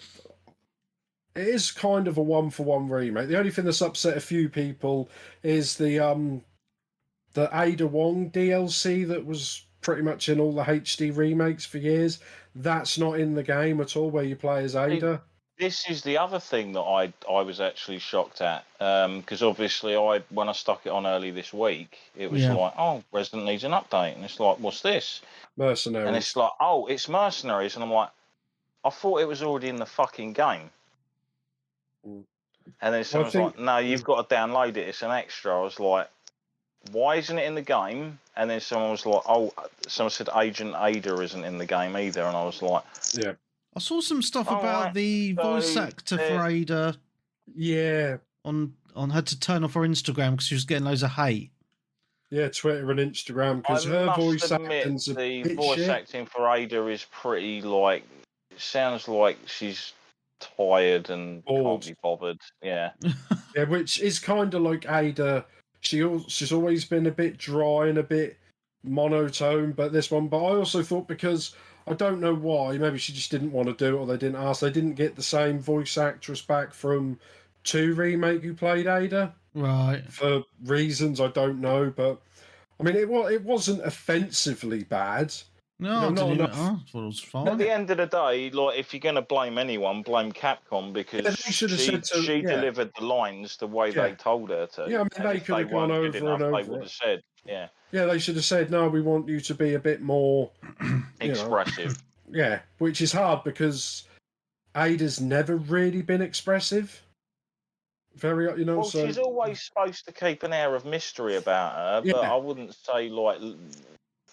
it is kind of a 1-for-1 remake. The only thing that's upset a few people is the Ada Wong DLC that was pretty much in all the HD remakes for years. That's not in the game at all, where you play as Ada. This is the other thing that I was actually shocked at, because obviously when I stuck it on early this week, it was like, oh, Resident needs an update, and it's like, what's this? Mercenaries. And it's like, oh, it's Mercenaries, and I'm like, I thought it was already in the fucking game. And then someone's like, no, you've got to download it, it's an extra. I was like, why isn't it in the game? And then someone was like, oh, someone said Agent Ada isn't in the game either, and I was like, yeah. I saw some stuff about the voice actor for Ada. Yeah. On had to turn off her Instagram because she was getting loads of hate. Yeah, Twitter and Instagram, because her voice acting's the voice acting for Ada is pretty, like, it sounds like she's tired and can't be bothered. Yeah. Yeah, which is kind of like Ada. She's always been a bit dry and a bit monotone, but this one. But I also thought, because I don't know why, maybe she just didn't want to do it, or they didn't ask. They didn't get the same voice actress back from 2 remake who played Ada, right? For reasons I don't know, but I mean, it wasn't offensively bad. No, not enough. It was fine. At the end of the day, like, if you're going to blame anyone, blame Capcom, because she delivered the lines the way they told her to. Yeah, I mean, they could have gone over and over. They would have said, yeah. Yeah, they should have said, no, we want you to be a bit more expressive. Yeah, which is hard because Ada's never really been expressive. Very, Well, she's always supposed to keep an air of mystery about her, but I wouldn't say, like,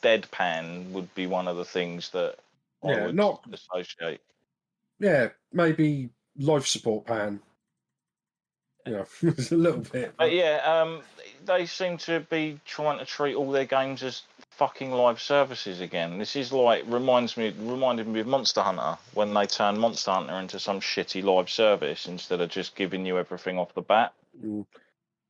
deadpan would be one of the things that I would associate. Yeah, maybe life support pan. Yeah, a little bit. But yeah, they seem to be trying to treat all their games as fucking live services again. This is like reminded me of Monster Hunter, when they turned Monster Hunter into some shitty live service instead of just giving you everything off the bat.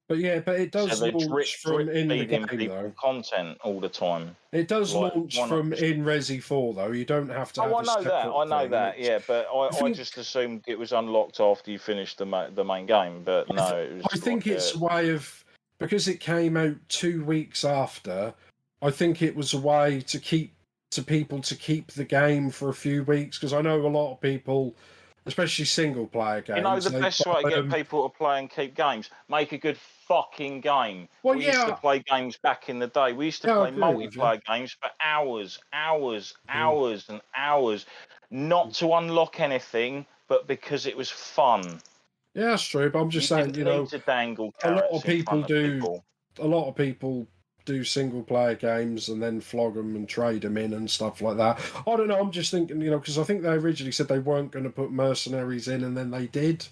But yeah, but it does launch from in the game, though. Content all the time. It does launch from in Resi 4, though. You don't have to. I know that. Yeah, but I just assumed it was unlocked after you finished the main game. But no, it was. I think it's a way of, because it came out 2 weeks after. I think it was a way to keep the game for a few weeks, because I know a lot of people, especially single player games. You know, the best way to get people to play and keep games, make a good fucking game. Well, we used to play games back in the day. We used to play multiplayer games for hours and hours, not to unlock anything, but because it was fun. Yeah, that's true. But I'm just saying, to dangle a lot of people do. A lot of people do single player games and then flog them and trade them in and stuff like that. I don't know. I'm just thinking, because I think they originally said they weren't going to put Mercenaries in, and then they did.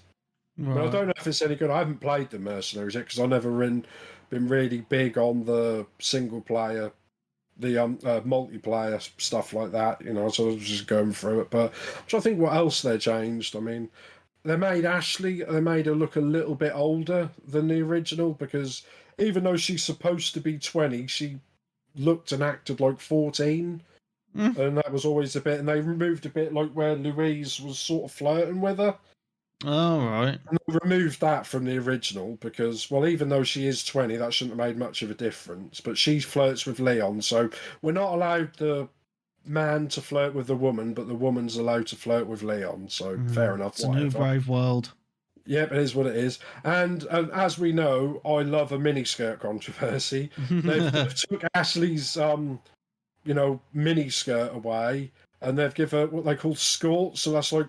Right. But I don't know if it's any good. I haven't played the Mercenaries yet, because I've never been really big on the single player, the multiplayer stuff like that. So I was just going through it. But I'm trying to think what else they changed. I mean, they made her look a little bit older than the original, because even though she's supposed to be 20, she looked and acted like 14. And that was always a bit, and they removed a bit like where Louise was sort of flirting with her. Oh, right. And they removed that from the original because, well, even though she is 20, that shouldn't have made much of a difference. But she flirts with Leon, so we're not allowed the man to flirt with the woman, but the woman's allowed to flirt with Leon. So fair enough, it's whatever. a new brave world. Yep, it is what it is. And as we know, I love a miniskirt controversy. They've took Ashley's, miniskirt away, and they've given her what they call skort. So that's like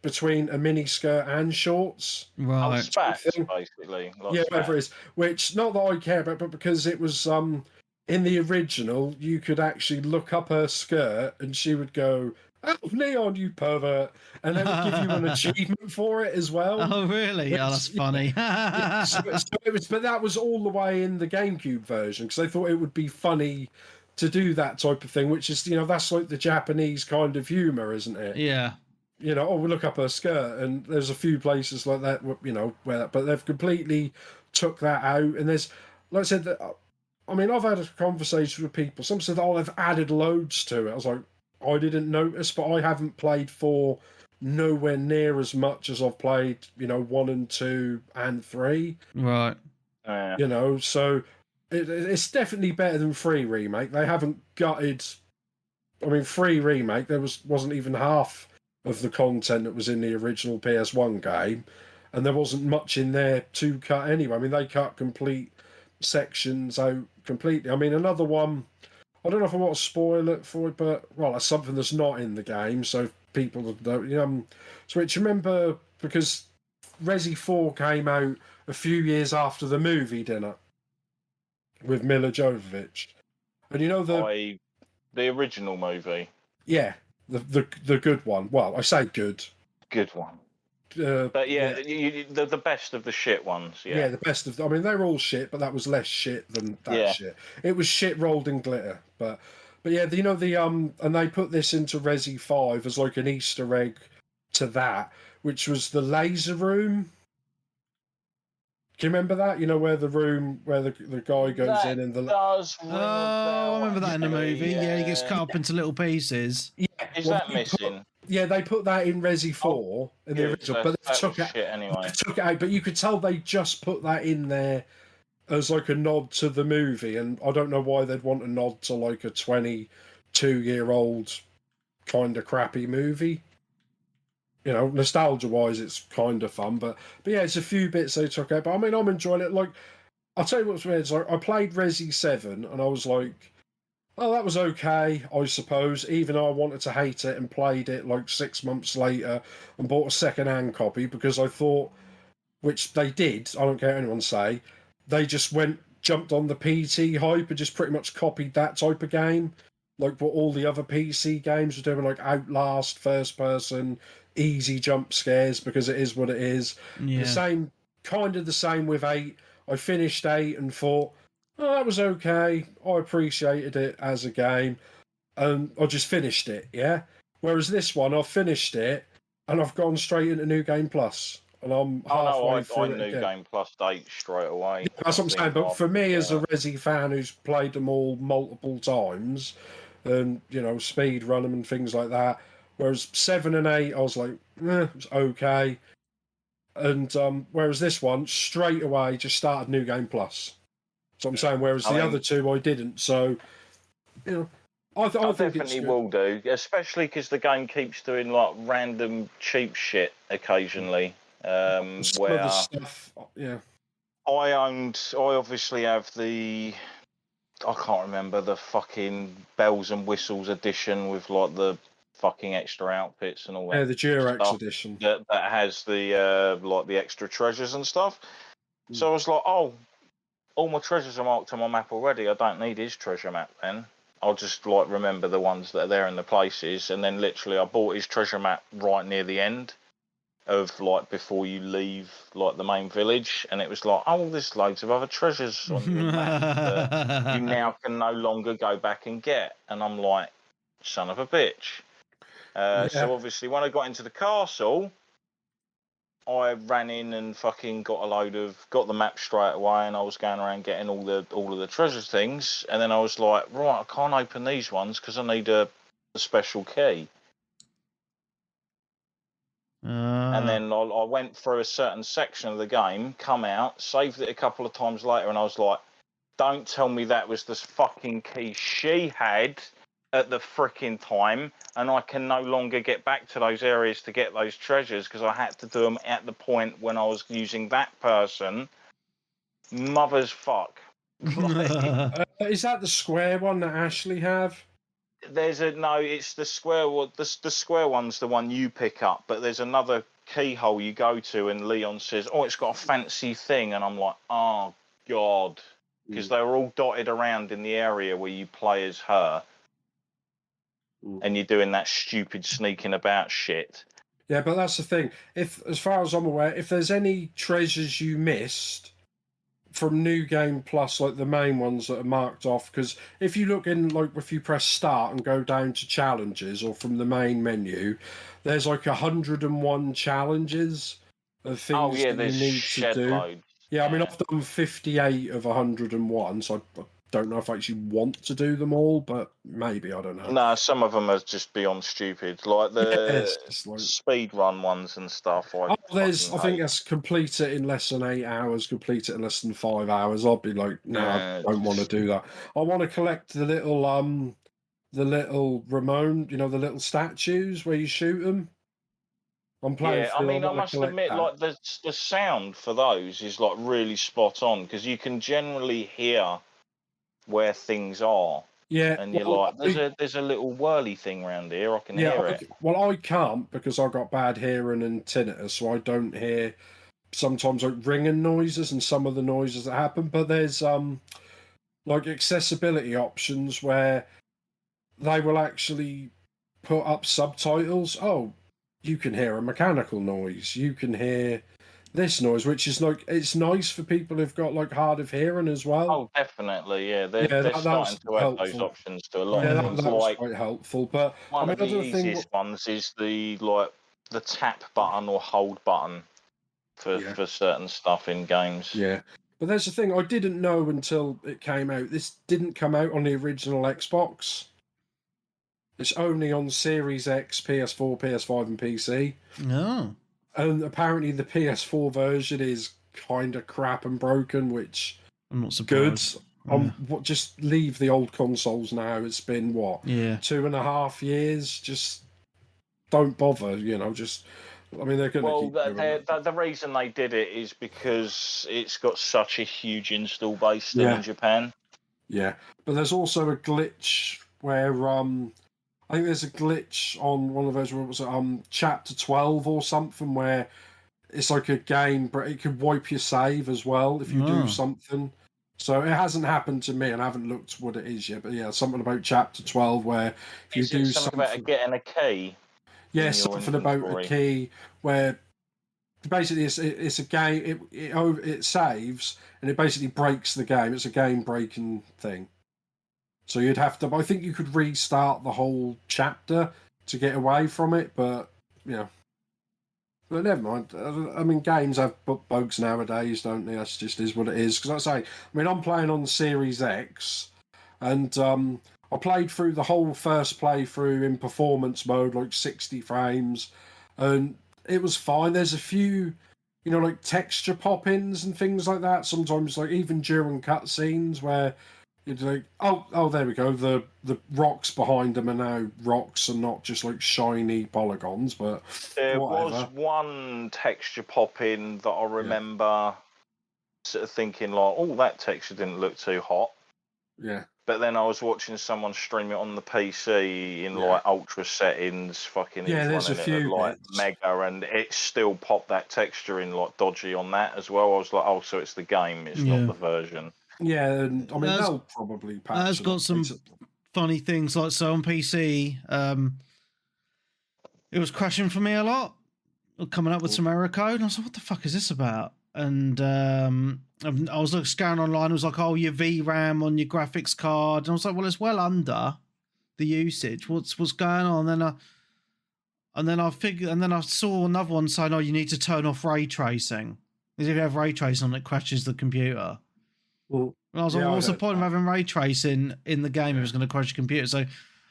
between a miniskirt and shorts. Right. Spats, basically. Like yeah, spats. whatever it is. Which, not that I care about, but because it was in the original, you could actually look up her skirt and she would go, "Oh, Leon, you pervert," and they would give you an achievement for it as well. Oh, really? Oh, that's funny. So it was, but that was all the way in the GameCube version because they thought it would be funny to do that type of thing, which is, that's like the Japanese kind of humor, isn't it? Yeah. We look up her skirt, and there's a few places like that, but they've completely took that out. And there's, like I said, I've had a conversation with people. Some said, "Oh, they've added loads to it." I was like, I didn't notice, but I haven't played 4 nowhere near as much as I've played, 1 and 2 and 3. Right. So it's definitely better than 3 remake. They haven't gutted. 3 remake, there wasn't even half of the content that was in the original PS1 game, and there wasn't much in there to cut anyway. They cut complete sections out completely. Another one, I don't know if I want to spoil it for it, but, well, that's something that's not in the game, so people don't. Switch, remember, because Resi 4 came out a few years after the movie, didn't it? With Mila Jovovich. And the original movie. Yeah, the good one. Well, I say good. Good one. But the best of the shit ones. Yeah, the best of. They're all shit, but that was less shit than that shit. It was shit rolled in glitter, but yeah, and they put this into Resi 5 as like an Easter egg to that, which was the laser room. Do you remember that? Where the room where the guy goes in and the does ring a bell, I remember that in the movie. Yeah, he gets cut up into little pieces. Yeah, is that missing? They put that in Resi 4 in the original, but they took it anyway. They took it out, but you could tell they just put that in there as like a nod to the movie, and I don't know why they'd want a nod to like a 22-year-old kind of crappy movie. Nostalgia-wise, it's kind of fun, but yeah, it's a few bits they took out. But I'm enjoying it. Like, I'll tell you what's weird. It's like I played Resi 7, and I was like, oh, that was okay, I suppose, even though I wanted to hate it and played it like 6 months later and bought a second-hand copy because I thought, which they did, I don't care what anyone say, they just jumped on the PT hype and just pretty much copied that type of game, like what all the other PC games were doing, like Outlast, first person, easy jump scares, because it is what it is. Yeah. Kind of the same with 8. I finished 8 and thought, oh, that was okay. I appreciated it as a game, and I just finished it. Yeah. Whereas this one, I've finished it, and I've gone straight into New Game Plus, and I'm halfway through it. New Game Plus 8 straight away. Yeah, that's what I'm saying. But for me, as a Resi fan who's played them all multiple times, and speed run them and things like that. Whereas 7 and 8, I was like, it's okay. And whereas this one, straight away, just started New Game Plus. So I'm saying, whereas the other 2 I didn't. So, I definitely will do, especially because the game keeps doing like random cheap shit occasionally. Where the stuff, I obviously have I can't remember the fucking bells and whistles edition with like the fucking extra outfits and all that. Yeah, the Durex edition that has the like the extra treasures and stuff. So I was like, oh, all my treasures are marked on my map already. I don't need his treasure map then. I'll just like remember the ones that are there in the places, and then literally I bought his treasure map right near the end of like before you leave like the main village, and it was like, oh, there's loads of other treasures on your map that you now can no longer go back and get. And I'm like, son of a bitch. So obviously when I got into the castle, I ran in and fucking got the map straight away, and I was going around getting all of the treasure things, and then I was like, right, I can't open these ones because I need a special key. And then I went through a certain section of the game, come out, saved it a couple of times later, and I was like, don't tell me that was the fucking key she had at the fricking time, and I can no longer get back to those areas to get those treasures because I had to do them at the point when I was using that person. Mother's fuck. Is that the square one that Ashley have? It's the square one. The square one's the one you pick up, but there's another keyhole you go to, and Leon says, "Oh, it's got a fancy thing," and I'm like, "Oh God," because they were all dotted around in the area where you play as her, and you're doing that stupid sneaking about shit. Yeah, but that's the thing. If, as far as I'm aware, if there's any treasures you missed from New Game Plus, like the main ones that are marked off, because if you look in, like if you press start and go down to challenges or from the main menu, there's like 101 challenges of things that you need to do. Loads. Yeah, I mean, I've done 58 of 101, so I don't know if I actually want to do them all, but maybe, I don't know. No, some of them are just beyond stupid, like the speed run ones and stuff. I think that's complete it in less than 8 hours, complete it in less than 5 hours. I'd be like, no, I don't want to do that. I want to collect the little Ramon, the little statues where you shoot them. I'm playing. Yeah, I mean, I must admit, like the sound for those is like really spot on because you can generally hear where things are. Yeah, and you're like, there's a little whirly thing around here. I can hear it. Well, I can't because I've got bad hearing and tinnitus, so I don't hear sometimes like ringing noises and some of the noises that happen. But there's like accessibility options where they will actually put up subtitles. Oh, you can hear a mechanical noise. You can hear this noise, which is like, it's nice for people who've got like hard of hearing as well. Oh, definitely, yeah. They're starting to add those options to a lot of things. That was quite helpful. But one of the easiest ones is the tap button or hold button for certain stuff in games. Yeah. But there's the thing, I didn't know until it came out. This didn't come out on the original Xbox. It's only on Series X, PS4, PS5, and PC. No. And apparently the PS4 version is kind of crap and broken, which I'm not surprised. Good. Just leave the old consoles now. It's been 2.5 years. Just don't bother. Just. I mean, they're going to keep the reason they did it is because it's got such a huge install base still in Japan. Yeah, but there's also a glitch where I think there's a glitch on one of those, what was it, chapter 12 or something, where it's like a game, but it could wipe your save as well if you do something. So it hasn't happened to me, and I haven't looked what it is yet. But yeah, something about chapter 12 where if you do something about getting a key. Yeah, something about a key where basically it's a game. It saves and it basically breaks the game. It's a game breaking thing. So you'd have to. I think you could restart the whole chapter to get away from it, but But never mind. I mean, games have bugs nowadays, don't they? That's just is what it is. Because I say, I mean, I'm playing on Series X, and I played through the whole first playthrough in performance mode, like 60 frames, and it was fine. There's a few, like texture pop-ins and things like that. Sometimes, like even during cutscenes, where you're like, oh, there we go. The rocks behind them are now rocks and not just like shiny polygons. But there was one texture pop-in that I remember sort of thinking like, oh, that texture didn't look too hot. Yeah. But then I was watching someone stream it on the PC in like ultra settings, fucking there's a few like mega, and it still popped that texture in like dodgy on that as well. I was like, oh, so it's the game, it's not the version. Yeah, and I mean they'll probably patch it. It's got some funny things, like so on PC. It was crashing for me a lot, coming up with some error code, and I was like, what the fuck is this about? And I was like scanning online. It was like, oh, your VRAM on your graphics card, and I was like, well, it's well under the usage. What's going on? And then I saw another one saying, oh, you need to turn off ray tracing. Because if you have ray tracing on, it crashes the computer. Well, and I was like, what's the point of having ray tracing in the game if it's going to crash your computer? So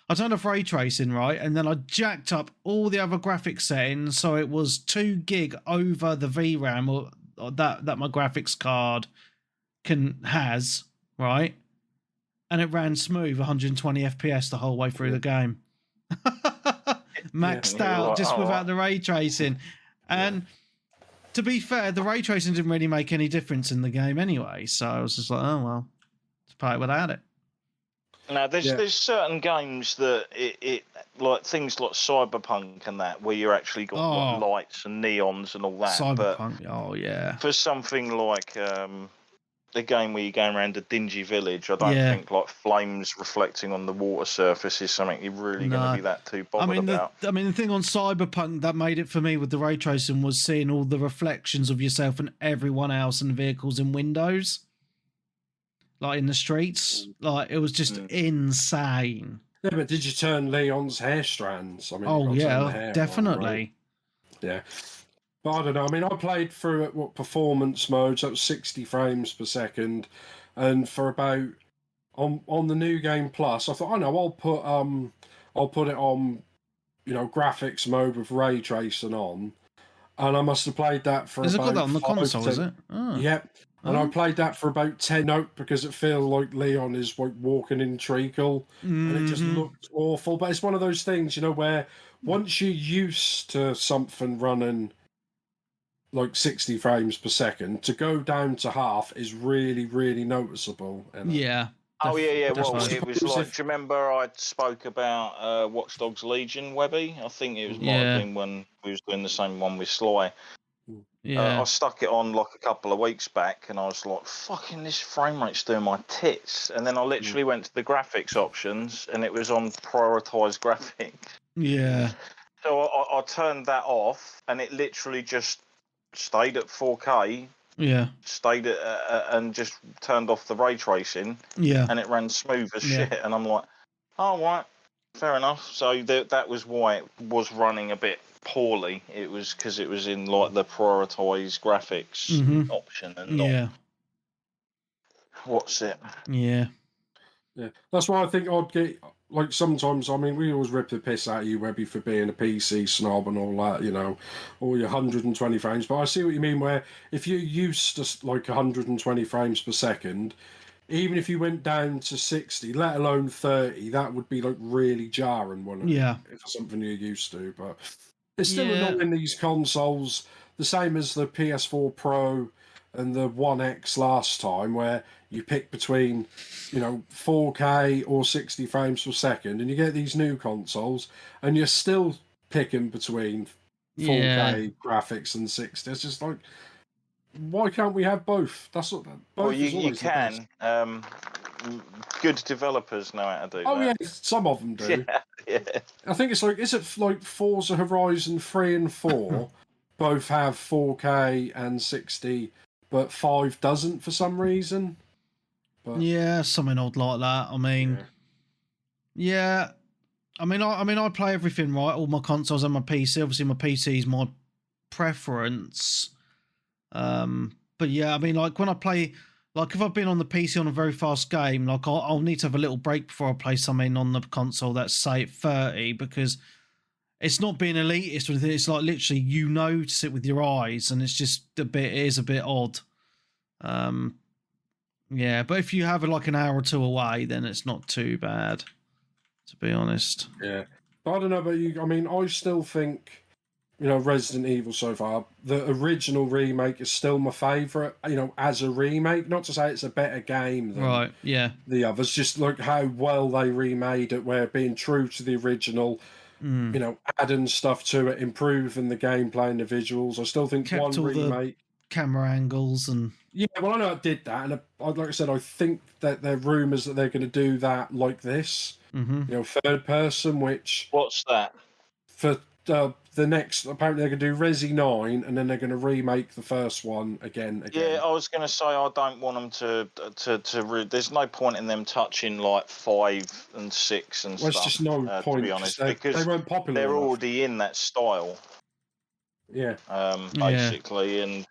I turned off ray tracing, right, and then I jacked up all the other graphics settings, so it was 2 gig over the VRAM or that my graphics card has, right, and it ran smooth, 120 FPS the whole way through the game, maxed out just without the ray tracing, and. To be fair, the ray tracing didn't really make any difference in the game anyway, so I was just like, oh well, let's play it without it. Now, there's certain games that it like things like Cyberpunk and that, where you actually got like, lights and neons and all that. Cyberpunk, oh yeah. For something like the game where you're going around a dingy village, I don't think like flames reflecting on the water surface is something you're really going to be that too bothered about. The thing on Cyberpunk that made it for me with the ray tracing was seeing all the reflections of yourself and everyone else and vehicles in windows, like in the streets. Like it was just insane. Yeah, but did you turn Leon's hair strands? I mean, definitely. Yeah. But I don't know. I mean, I played through at performance modes. That was 60 frames per second, and for about on the new game plus, I thought, I'll put it on, graphics mode with ray tracing on, and I must have played that for. Is about it got that on the console? Is it? Oh. Yep. And I played that for about 10 note because it feels like Leon is like walking in treacle, and it just looked awful. But it's one of those things, where once you're used to something running like 60 frames per second, to go down to half is really, really noticeable. Yeah. Oh, yeah. Well, it was like, do you remember I spoke about Watch Dogs Legion, Webby? I think it was might have been when we was doing the same one with Sly. Yeah. I stuck it on like a couple of weeks back, and I was like, fucking this frame rate's doing my tits. And then I literally went to the graphics options, and it was on prioritized graphics. Yeah. So I turned that off, and it literally just stayed at 4K. Yeah. Stayed at and just turned off the ray tracing. Yeah. And it ran smooth as shit. And I'm like, oh, right, fair enough. So that was why it was running a bit poorly. It was because it was in like the prioritized graphics option and not what's it. Yeah. Yeah. That's why I think I'd get. Like, sometimes, I mean, we always rip the piss out of you, Webby, for being a PC snob and all that, all your 120 frames. But I see what you mean, where if you're used to, like, 120 frames per second, even if you went down to 60, let alone 30, that would be, like, really jarring, wouldn't it? Yeah. If it's something you're used to. But it's still annoying, these consoles, the same as the PS4 Pro and the One X last time, where you pick between, 4K or 60 frames per second, and you get these new consoles, and you're still picking between 4K graphics and 60. It's just like, why can't we have both? That's what. Well, you can. Good developers know how to do that. Oh yeah, some of them do. Yeah. I think it's like, is it like Forza Horizon 3 and 4 both have 4K and 60, but 5 doesn't for some reason? But, yeah, something odd like that. I mean, I play everything, right? All my consoles and my PC. Obviously, my PC is my preference. But yeah, I mean, like when I play, like if I've been on the PC on a very fast game, like I'll need to have a little break before I play something on the console that's say at 30, because it's not being elitist or anything. It's like literally you notice it with your eyes, and it's just it is a bit odd. Yeah, but if you have like an hour or two away, then it's not too bad, to be honest. Yeah, but I don't know about you. I mean, I still think, Resident Evil so far, the original remake is still my favourite, as a remake. Not to say it's a better game than the others, just like how well they remade it, where being true to the original, adding stuff to it, improving the gameplay and the visuals. I still think kept one all remake... the camera angles and... Yeah, well, I know it did that, and like I said, I think that there are rumours that they're going to do that like this, third person, which... What's that? For the next... Apparently they're going to do Resi 9, and then they're going to remake the first one again. Yeah, I was going to say, I don't want them to there's no point in them touching, like, 5 and 6 and stuff. It's just no point, to be honest, because they weren't popular they're enough. Already in that style. Yeah. Basically, and...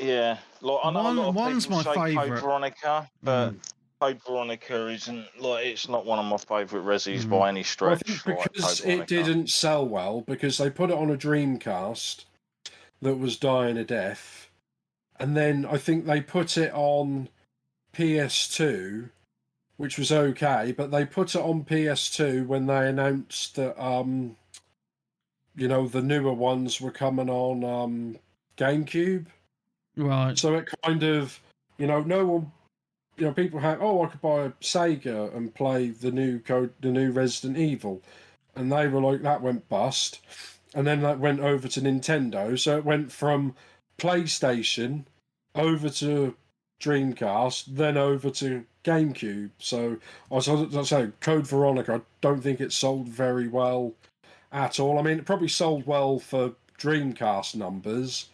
Yeah, like I know a lot of one's people my say favourite. Code Veronica, but Code Veronica isn't it's not one of my favourite Resis by any stretch. Well, I think because it didn't sell well, because they put it on a Dreamcast that was dying a death, and then I think they put it on PS2, which was okay, but they put it on PS2 when they announced that the newer ones were coming on GameCube. Right. So it kind of, no one, people had, I could buy a Sega and play the new Resident Evil, and they were like, that went bust, and then that went over to Nintendo. So it went from PlayStation over to Dreamcast, then over to GameCube. So I say Code Veronica, I don't think it sold very well at all. I mean, it probably sold well for Dreamcast numbers,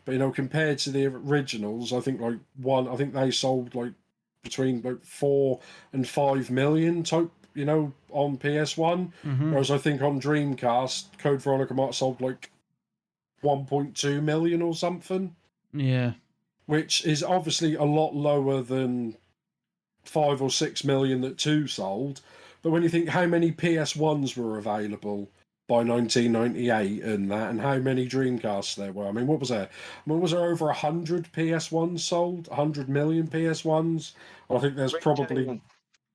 but compared to the originals, I think I think they sold between 4 and 5 million type, on PS1. Whereas I think on Dreamcast, Code Veronica might have sold 1.2 million or something. Yeah. Which is obviously a lot lower than 5 or 6 million that 2 sold. But when you think how many PS1s were available by 1998 and that, and how many Dreamcasts there were. I mean, what was there? Was there over 100 PS1s sold? 100 million PS1s? I think there's probably...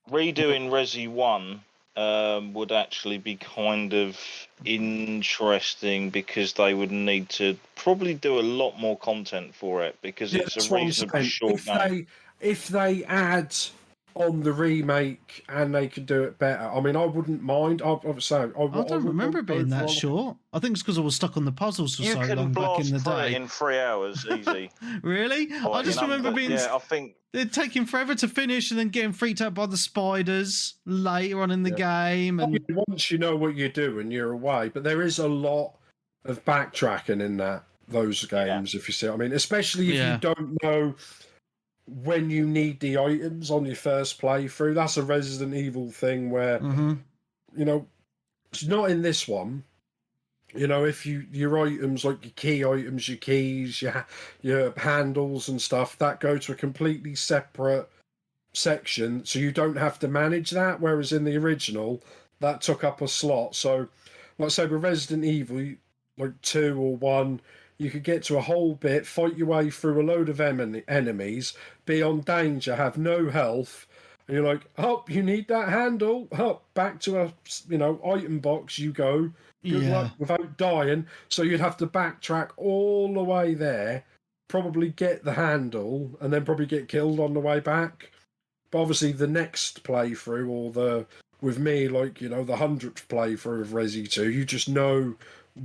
Redoing Resi 1 would actually be kind of interesting, because they would need to probably do a lot more content for it, because it's a reasonably short game. If they add on the remake and they could do it better, I mean, I wouldn't mind. I don't remember it being that short. I think it's because I was stuck on the puzzles for so long back in the day. It in 3 hours, easy. Really? I just remember being... Yeah, I think... They're taking forever to finish and then getting freaked out by the spiders later on in the game. And once you know what you're doing, you're away. But there is a lot of backtracking in those games, if you see what I mean. Especially if you don't know when you need the items on your first playthrough. That's a Resident Evil thing where, it's not in this one. If your items, like your key items, your keys, your handles and stuff, that go to a completely separate section, so you don't have to manage that. Whereas in the original, that took up a slot. So, like I say, with Resident Evil, 2 or 1, you could get to a whole bit, fight your way through a load of enemies, be on danger, have no health, and you're like, oh, you need that handle? Oh, back to a item box you go. Good luck without dying. So you'd have to backtrack all the way there, probably get the handle, and then probably get killed on the way back. But obviously the next playthrough, or with me, the 100th playthrough of Resi 2, you just know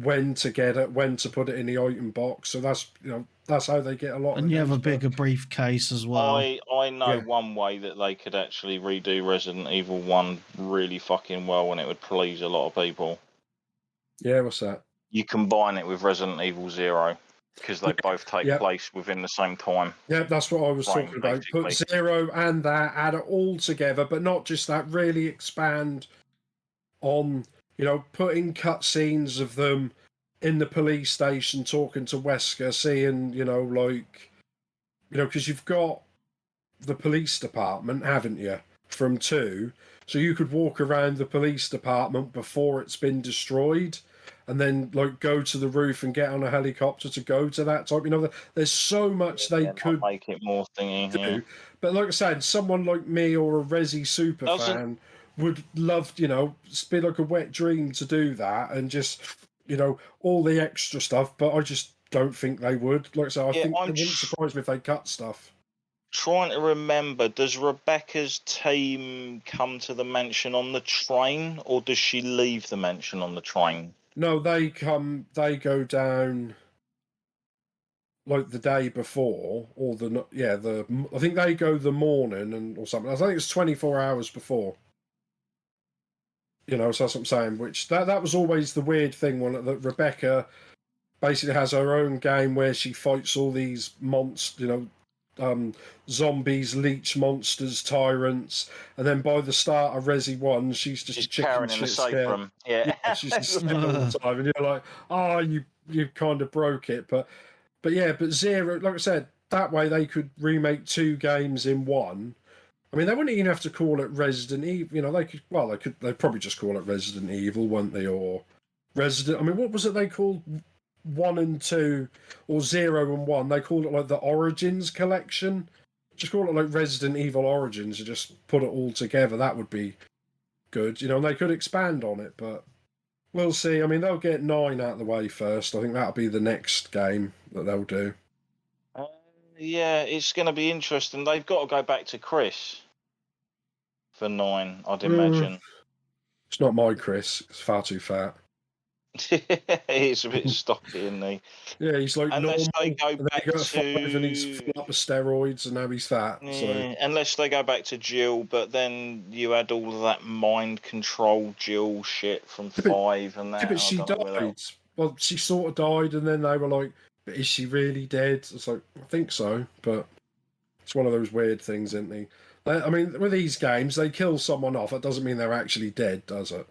when to get it, when to put it in the item box. So that's how they get a lot. And you have a bigger briefcase as well. I know one way that they could actually redo Resident Evil 1 really fucking well, and it would please a lot of people. Yeah, what's that? You combine it with Resident Evil 0, because they both take place within the same time. Yeah, that's what I was talking about. Basically. Put 0 and that, add it all together, but not just that, really expand on, putting cutscenes of them in the police station talking to Wesker, seeing, because you've got the police department, haven't you, from 2, so you could walk around the police department before it's been destroyed, and then go to the roof and get on a helicopter to go to that type. There's so much they could make it more thingy. Do. Yeah. But like I said, someone like me or a Resi super fan would love, be like a wet dream to do that, and just, all the extra stuff. But I just don't think they would. Like I said, I think it wouldn't surprise me if they cut stuff. Trying to remember, does Rebecca's team come to the mansion on the train, or does she leave the mansion on the train? No, they go down the day before, or I think they go the morning or something. I think it's 24 hours before. So that's what I'm saying. Which that was always the weird thing, that Rebecca basically has her own game where she fights all these monsters, zombies, leech monsters, tyrants, and then by the start of Resi 1, she's just a chicken shit scared. Yeah, she's just scared all the time, and you're like, you kind of broke it, but 0, like I said, that way they could remake 2 games in 1. I mean, they wouldn't even have to call it Resident Evil. You know, they'd probably just call it Resident Evil, wouldn't they? Or Resident. I mean, what was it they called 1 and 2, or 0 and 1? They called it like the Origins collection. Just call it like Resident Evil Origins and just put it all together. That would be good, you know. And they could expand on it, but we'll see. I mean, they'll get 9 out of the way first. I think that'll be the next game that they'll do. Yeah, it's going to be interesting. They've got to go back to Chris for 9, I'd imagine. It's not my Chris. It's far too fat. He's a bit stocky, isn't he? Yeah, he's like unless normal. They go back to and he's full up with steroids, and now he's fat. Yeah, so. Unless they go back to Jill, but then you had all of that mind control Jill shit from 5 and that. Yeah, but she died. Well, she sort of died, and then they were like, "But is she really dead?" It's like, I think so, but it's one of those weird things, isn't it? I mean, with these games, they kill someone off. It doesn't mean they're actually dead, does it?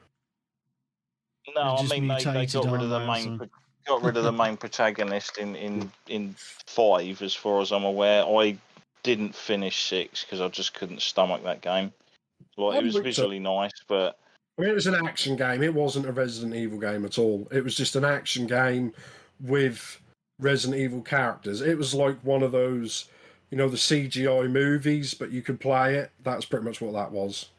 No, I mean they got rid of the main protagonist in 5, as far as I'm aware. I didn't finish 6 because I just couldn't stomach that game. Like, it was visually nice, but I mean, it was an action game. It wasn't a Resident Evil game at all. It was just an action game with Resident Evil characters. It was like one of those, you know, the CGI movies, but you could play it. That's pretty much what that was.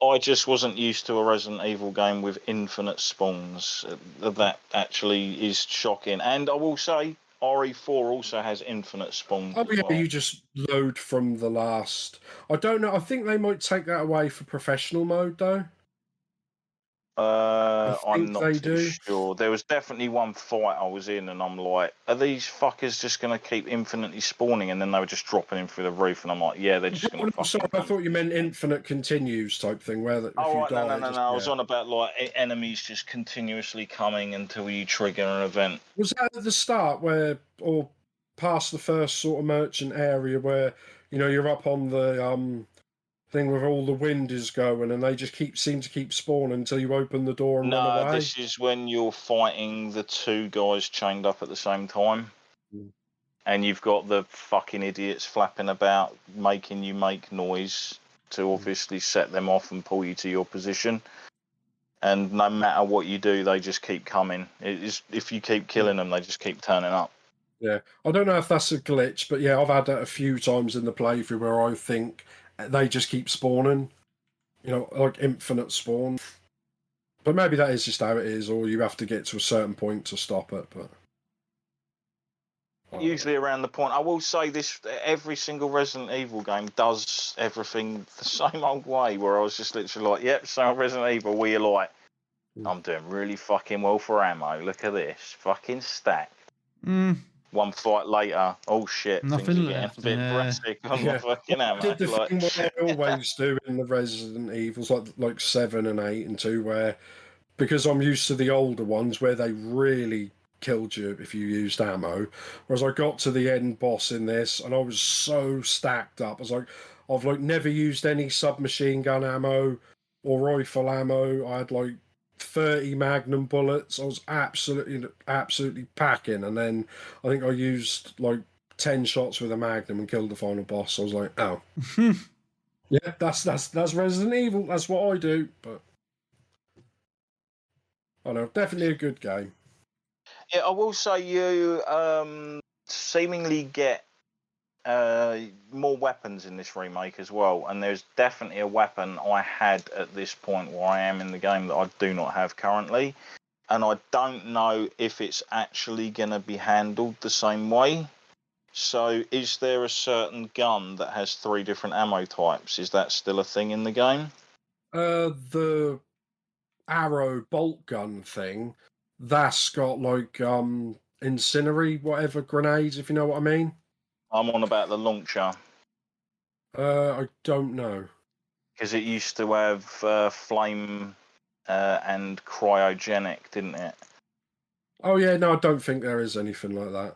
I just wasn't used to a Resident Evil game with infinite spawns. That actually is shocking. And I will say, RE4 also has infinite spawns. Oh, yeah, you just load from the last. I don't know. I think they might take that away for professional mode, though. I'm not too sure. There was definitely one fight I was in, and I'm like, are these fuckers just going to keep infinitely spawning? And then they were just dropping in through the roof, and I'm like, yeah, they're just going to fucking... Sorry, I thought you meant infinite continues type thing, where if you die... No. I was on about, like, enemies just continuously coming until you trigger an event. Was that at the start or past the first sort of merchant area where, you know, you're up on the... thing where all the wind is going and they just seem to keep spawning until you open the door and run away? No, this is when you're fighting the 2 guys chained up at the same time. And you've got the fucking idiots flapping about, making you make noise to obviously set them off and pull you to your position. And no matter what you do, they just keep coming. If you keep killing them, they just keep turning up. Yeah, I don't know if that's a glitch, but yeah, I've had that a few times in the playthrough where I think they just keep spawning, you know, like infinite spawn. But maybe that is just how it is, or you have to get to a certain point to stop it. But usually around the point. I will say this: every single Resident Evil game does everything the same old way. Where I was just literally like, "Yep, so Resident Evil." Where you're like, "I'm doing really fucking well for ammo. Look at this, fucking stacked." One fight later, oh shit, nothing left. A bit brassic on the fucking ammo. I did the thing what I always do in the Resident Evils, like 7 and 8 and 2, where, because I'm used to the older ones where they really killed you if you used ammo, whereas I got to the end boss in this and I was so stacked up. I was like, I've like never used any submachine gun ammo or rifle ammo. I had like 30 Magnum bullets. I was absolutely packing, and then I think I used like 10 shots with a Magnum and killed the final boss. I was like, oh, yeah, that's Resident Evil. That's what I do. But I know, definitely a good game. Yeah, I will say you seemingly get more weapons in this remake as well, and there's definitely a weapon I had at this point where I am in the game that I do not have currently, and I don't know if it's actually going to be handled the same way. So is there a certain gun that has 3 different ammo types? Is that still a thing in the game? The arrow bolt gun thing, that's got like incendiary whatever grenades, if you know what I mean. I'm on about the launcher. I don't know. Because it used to have flame and cryogenic, didn't it? Oh yeah, no, I don't think there is anything like that.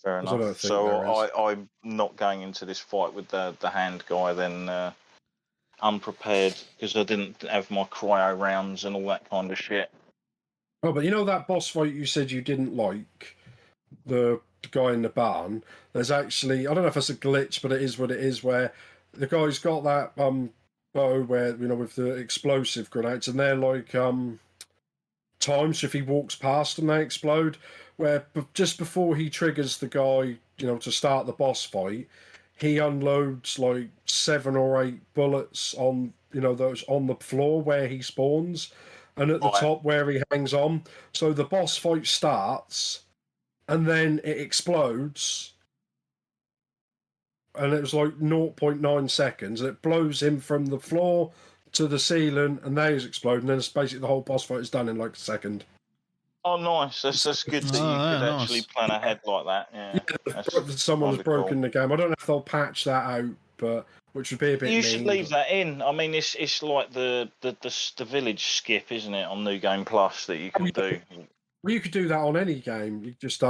Fair enough. So I'm not going into this fight with the hand guy then unprepared, because I didn't have my cryo rounds and all that kind of shit. Oh, but you know that boss fight you said you didn't like? The guy in the barn, there's actually, I don't know if it's a glitch, but it is what it is, where the guy's got that bow where with the explosive grenades, and they're like times if he walks past them they explode. Where just before he triggers the guy, to start the boss fight, he unloads like 7 or 8 bullets on those on the floor where he spawns, and at the top where he hangs on. So the boss fight starts, and then it explodes. And it was like 0.9 seconds. It blows him from the floor to the ceiling, and they explode. And then it's basically the whole boss fight is done in like a second. Oh, nice. That's good that you could actually plan ahead like that. Yeah. Someone has broken the game. I don't know if they'll patch that out, but which would be a bit. You should leave that in. I mean, it's like the village skip, isn't it, on New Game Plus that you can do. Well, you could do that on any game. You just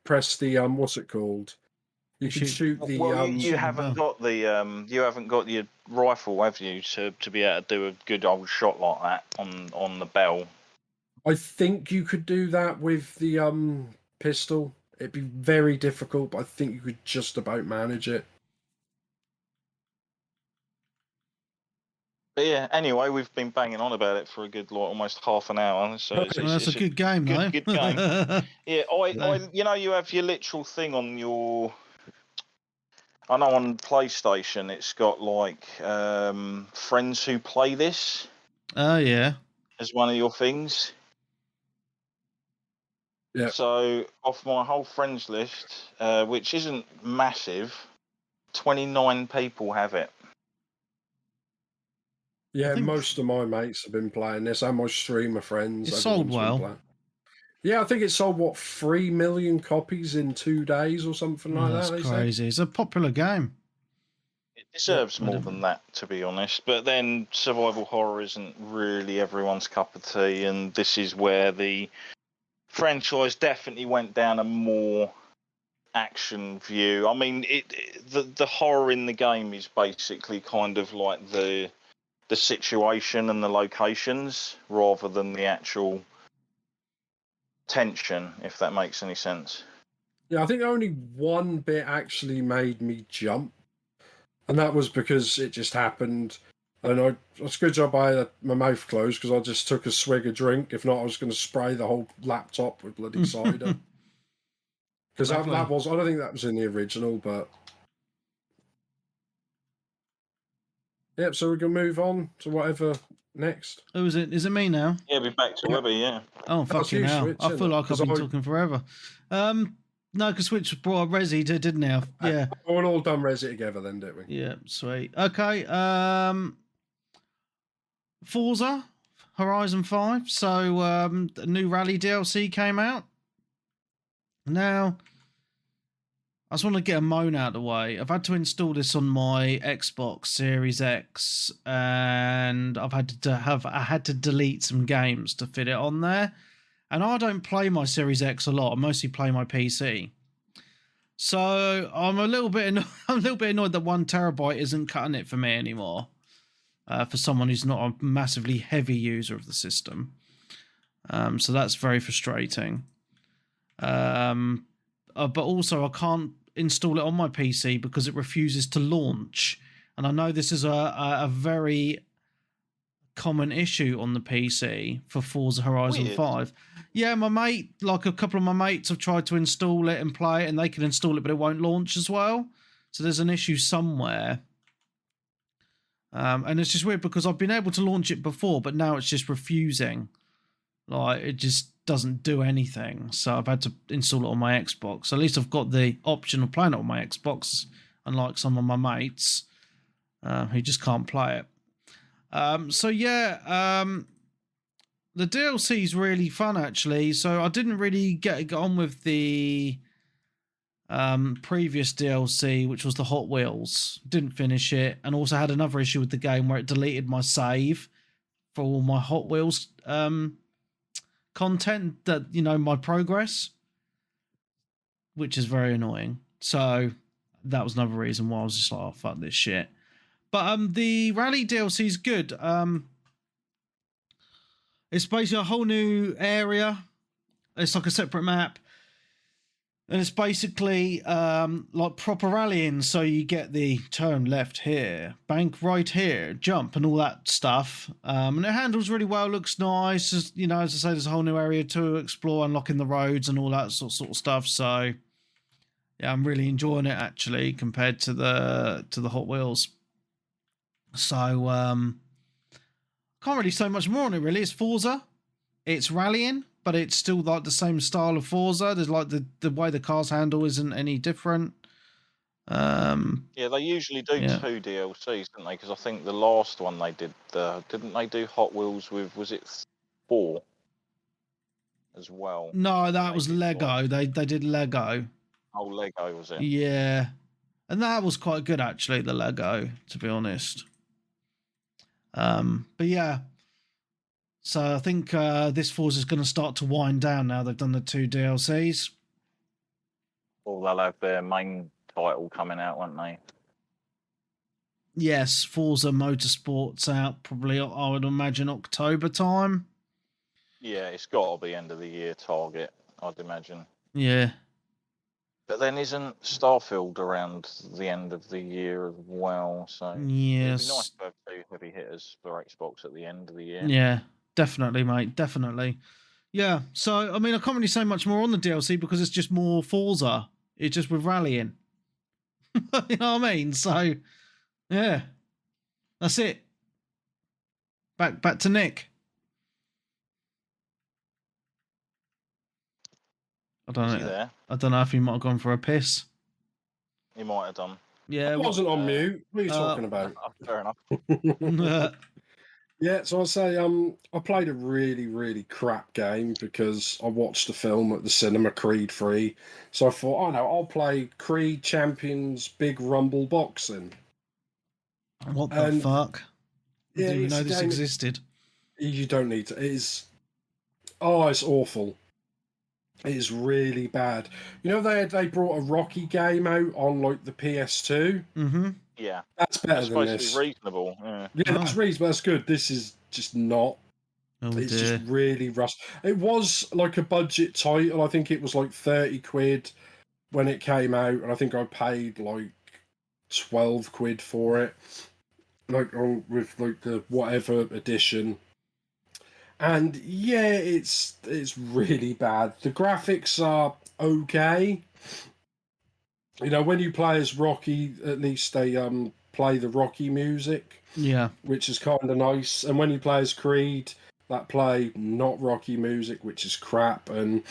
press the what's it called? You can shoot the. Well, you haven't got your rifle, have you, to be able to do a good old shot like that on the bell? I think you could do that with the pistol. It'd be very difficult, but I think you could just about manage it. But yeah, anyway, we've been banging on about it for a good almost half an hour. So it's a good game, though. Good game. Yeah, I you have your literal thing on your. I know on PlayStation it's got like friends who play this. Oh yeah. As one of your things. Yeah. So off my whole friends list, which isn't massive, 29 people have it. Yeah, most of my mates have been playing this, and my streamer friends. It sold well. Yeah, I think it sold 3 million copies in 2 days or something like that. That's crazy. It's a popular game. It deserves more than that, to be honest. But then survival horror isn't really everyone's cup of tea, and this is where the franchise definitely went down a more action view. I mean, the horror in the game is basically kind of like the situation and the locations rather than the actual tension, if that makes any sense. Yeah, I think only one bit actually made me jump, and that was because it just happened. And it's a good job I had my mouth closed because I just took a swig of drink. If not, I was going to spray the whole laptop with bloody cider. Because that was, I don't think that was in the original, but. Yep, so we can move on to whatever next. Oh, is it me now? Yeah, we're back to Webby, yeah. Oh, fucking hell. Switch, I feel like I've been talking forever. No, because Switch brought up Resi, didn't they? Yeah. We're all done Resi together then, didn't we? Yeah, sweet. Okay, Forza Horizon 5. So, the new Rally DLC came out. Now, I just want to get a moan out of the way. I've had to install this on my Xbox Series X, and I had to delete some games to fit it on there. And I don't play my Series X a lot. I mostly play my PC. So I'm a little bit annoyed that 1 terabyte isn't cutting it for me anymore. For someone who's not a massively heavy user of the system. So that's very frustrating. But also I can't install it on my PC because it refuses to launch. And I know this is a very common issue on the PC for Forza Horizon 5. Yeah, a couple of my mates have tried to install it and play it, and they can install it, but it won't launch as well. So there's an issue somewhere. And it's just weird because I've been able to launch it before, but now it's just refusing. Like, it just doesn't do anything. So I've had to install it on my Xbox. At least I've got the option of playing it on my Xbox, unlike some of my mates who just can't play it. The DLC is really fun, actually. So I didn't really get on with the previous DLC, which was the Hot Wheels. Didn't finish it, and also had another issue with the game where it deleted my save for all my Hot Wheels content, that my progress, which is very annoying. So that was another reason why I was just like, oh, fuck this shit. But the Rally DLC is good. It's basically a whole new area. It's like a separate map. And it's basically like proper rallying. So you get the turn left here, bank right here, jump, and all that stuff. And it handles really well, looks nice. As you know, as I say, there's a whole new area to explore, unlocking the roads and all that sort of stuff. So yeah, I'm really enjoying it actually compared to the Hot Wheels. So can't really say much more on it really. It's Forza, it's rallying, but it's still like the same style of Forza. There's like the way the cars handle isn't any different. Yeah, they usually do 2 DLCs, don't they? Because I think the last one they did, didn't they do Hot Wheels with, was it 4 as well? No, that was Lego. They did Lego. Oh, Lego was it? Yeah, and that was quite good actually. The Lego, to be honest. But yeah. So I think this Forza is going to start to wind down now. They've done the 2 DLCs. Well, they'll have their main title coming out, won't they? Yes, Forza Motorsport's out probably, I would imagine, October time. Yeah, it's got to be end of the year target, I'd imagine. Yeah. But then isn't Starfield around the end of the year as well? So yes, it'd be nice to have 2 heavy hitters for Xbox at the end of the year. Yeah, definitely, mate. Definitely. Yeah, so, I mean, I can't really say much more on the DLC because it's just more Forza. It's just with rallying. You know what I mean? So, yeah. That's it. Back to Nick. I don't know. I don't know if he might have gone for a piss. He might have done. Yeah, I wasn't on mute. What are you talking about? Fair enough. Yeah, so I'll say I played a really, really crap game because I watched the film at the cinema, Creed 3. So I thought, oh no, I'll play Creed Champions Big Rumble Boxing. What the fuck? I didn't even know this existed. You don't need to. It's awful. It is really bad. You know, they brought a Rocky game out on like the PS2. Mm-hmm. Yeah, that's better than this. Supposed to be reasonable. Yeah, that's reasonable. That's good. This is just not. It's just really rust. It was like a budget title. I think it was like 30 quid when it came out, and I think I paid like 12 quid for it, like with like the whatever edition. And yeah, it's really bad. The graphics are okay. You know, when you play as Rocky, at least they play the Rocky music. Yeah. Which is kind of nice. And when you play as Creed, that play not Rocky music, which is crap. And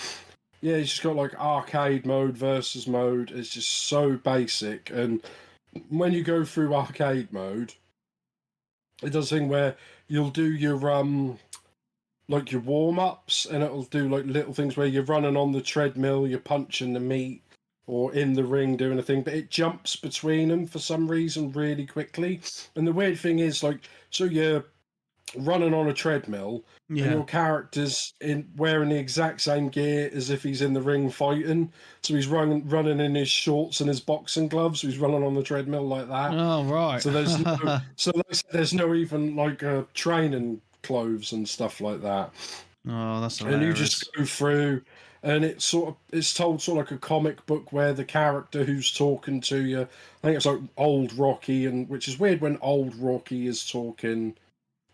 yeah, it's just got like arcade mode versus mode. It's just so basic. And when you go through arcade mode, it does a thing where you'll do your like your warm-ups, and it'll do like little things where you're running on the treadmill, you're punching the meat, or in the ring doing a thing, but it jumps between them for some reason really quickly. And the weird thing is, like, so you're running on a treadmill, and your character's wearing the exact same gear as if he's in the ring fighting. So he's running in his shorts and his boxing gloves. So he's running on the treadmill like that. Oh right. So there's no even like training clothes and stuff like that. Oh, that's hilarious. And you just go through, and it's told sort of like a comic book where the character who's talking to you, I think it's like old Rocky, and which is weird when old Rocky is talking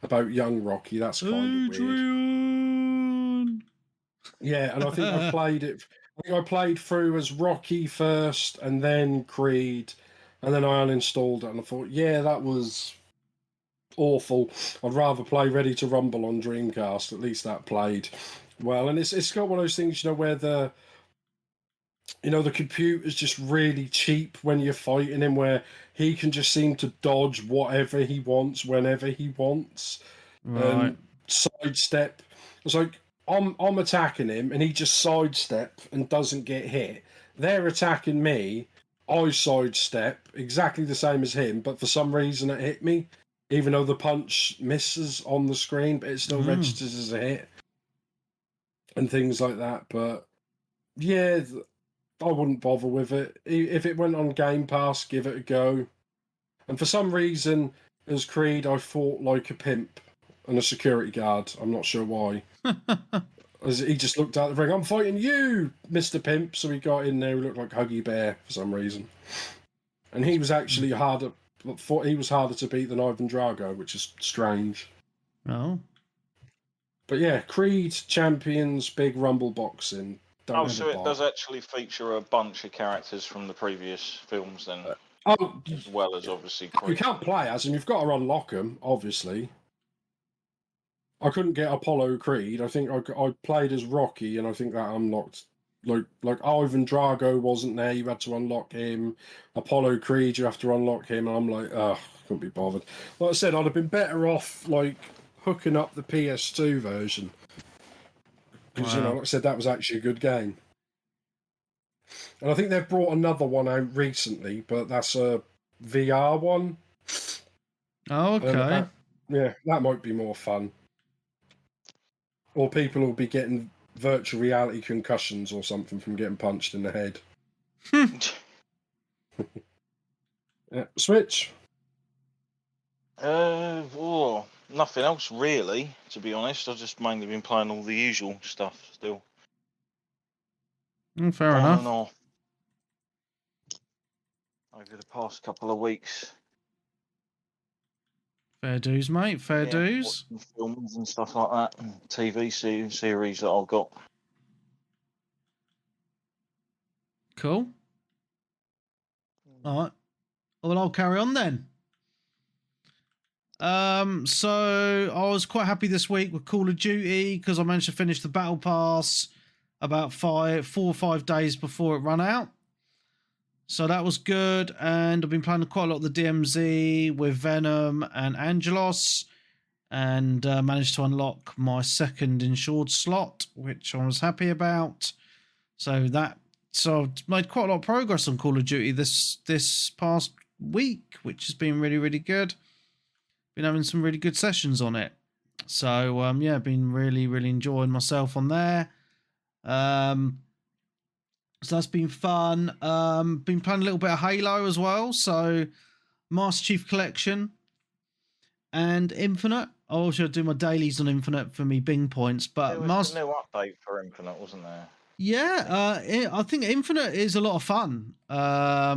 about young Rocky. That's kind of weird. Yeah, and I think I played through as Rocky first, and then Creed, and then I uninstalled it, and I thought, yeah, that was awful. I'd rather play Ready to Rumble on Dreamcast. At least that played well, and it's got one of those things, you know, where the computer's just really cheap when you're fighting him, where he can just seem to dodge whatever he wants whenever he wants. Right. Sidestep. It's like I'm attacking him and he just sidestep and doesn't get hit. They're attacking me. I sidestep exactly the same as him, but for some reason it hit me. Even though the punch misses on the screen, but it still registers as a hit. And things like that. But yeah, I wouldn't bother with it. If it went on Game Pass, give it a go. And for some reason, as Creed, I fought like a pimp and a security guard. I'm not sure why. As he just looked out the ring, I'm fighting you, Mr. Pimp. So he got in there, he looked like Huggy Bear for some reason. And he was actually harder to beat than Ivan Drago, which is strange. Oh. But yeah, Creed Champions Big Rumble Boxing. So it does actually feature a bunch of characters from the previous films then? As well as obviously Creed. You can't play as, and you've got to unlock them, obviously. I couldn't get Apollo Creed. I think I played as Rocky, and I think that unlocked... Like Ivan Drago wasn't there, you had to unlock him. Apollo Creed, you have to unlock him, and I'm like, I couldn't be bothered. Like I said, I'd have been better off like hooking up the PS2 version. Because, like I said, that was actually a good game. And I think they've brought another one out recently, but that's a VR one. Oh, okay. That might be more fun. Or people will be getting virtual reality concussions or something from getting punched in the head. Switch? Nothing else really, to be honest. I've just mainly been playing all the usual stuff still. Fair enough. And off. Over the past couple of weeks. Fair dues, mate. Fair dues. Films and stuff like that, and TV series that I've got. Cool. All right. Well, I'll carry on then. So I was quite happy this week with Call of Duty because I managed to finish the Battle Pass about 4 or 5 days before it ran out. So that was good, and I've been playing quite a lot of the DMZ with Venom and Angelos, and managed to unlock my second insured slot, which I was happy about. So I've made quite a lot of progress on Call of Duty this past week, which has been really, really good. Been having some really good sessions on it. So been really, really enjoying myself on there. So that's been fun. Been playing a little bit of Halo as well. So Master Chief Collection and Infinite. I also do my dailies on Infinite for me Bing points. But there was a new update for Infinite, wasn't there? Yeah, I think Infinite is a lot of fun. I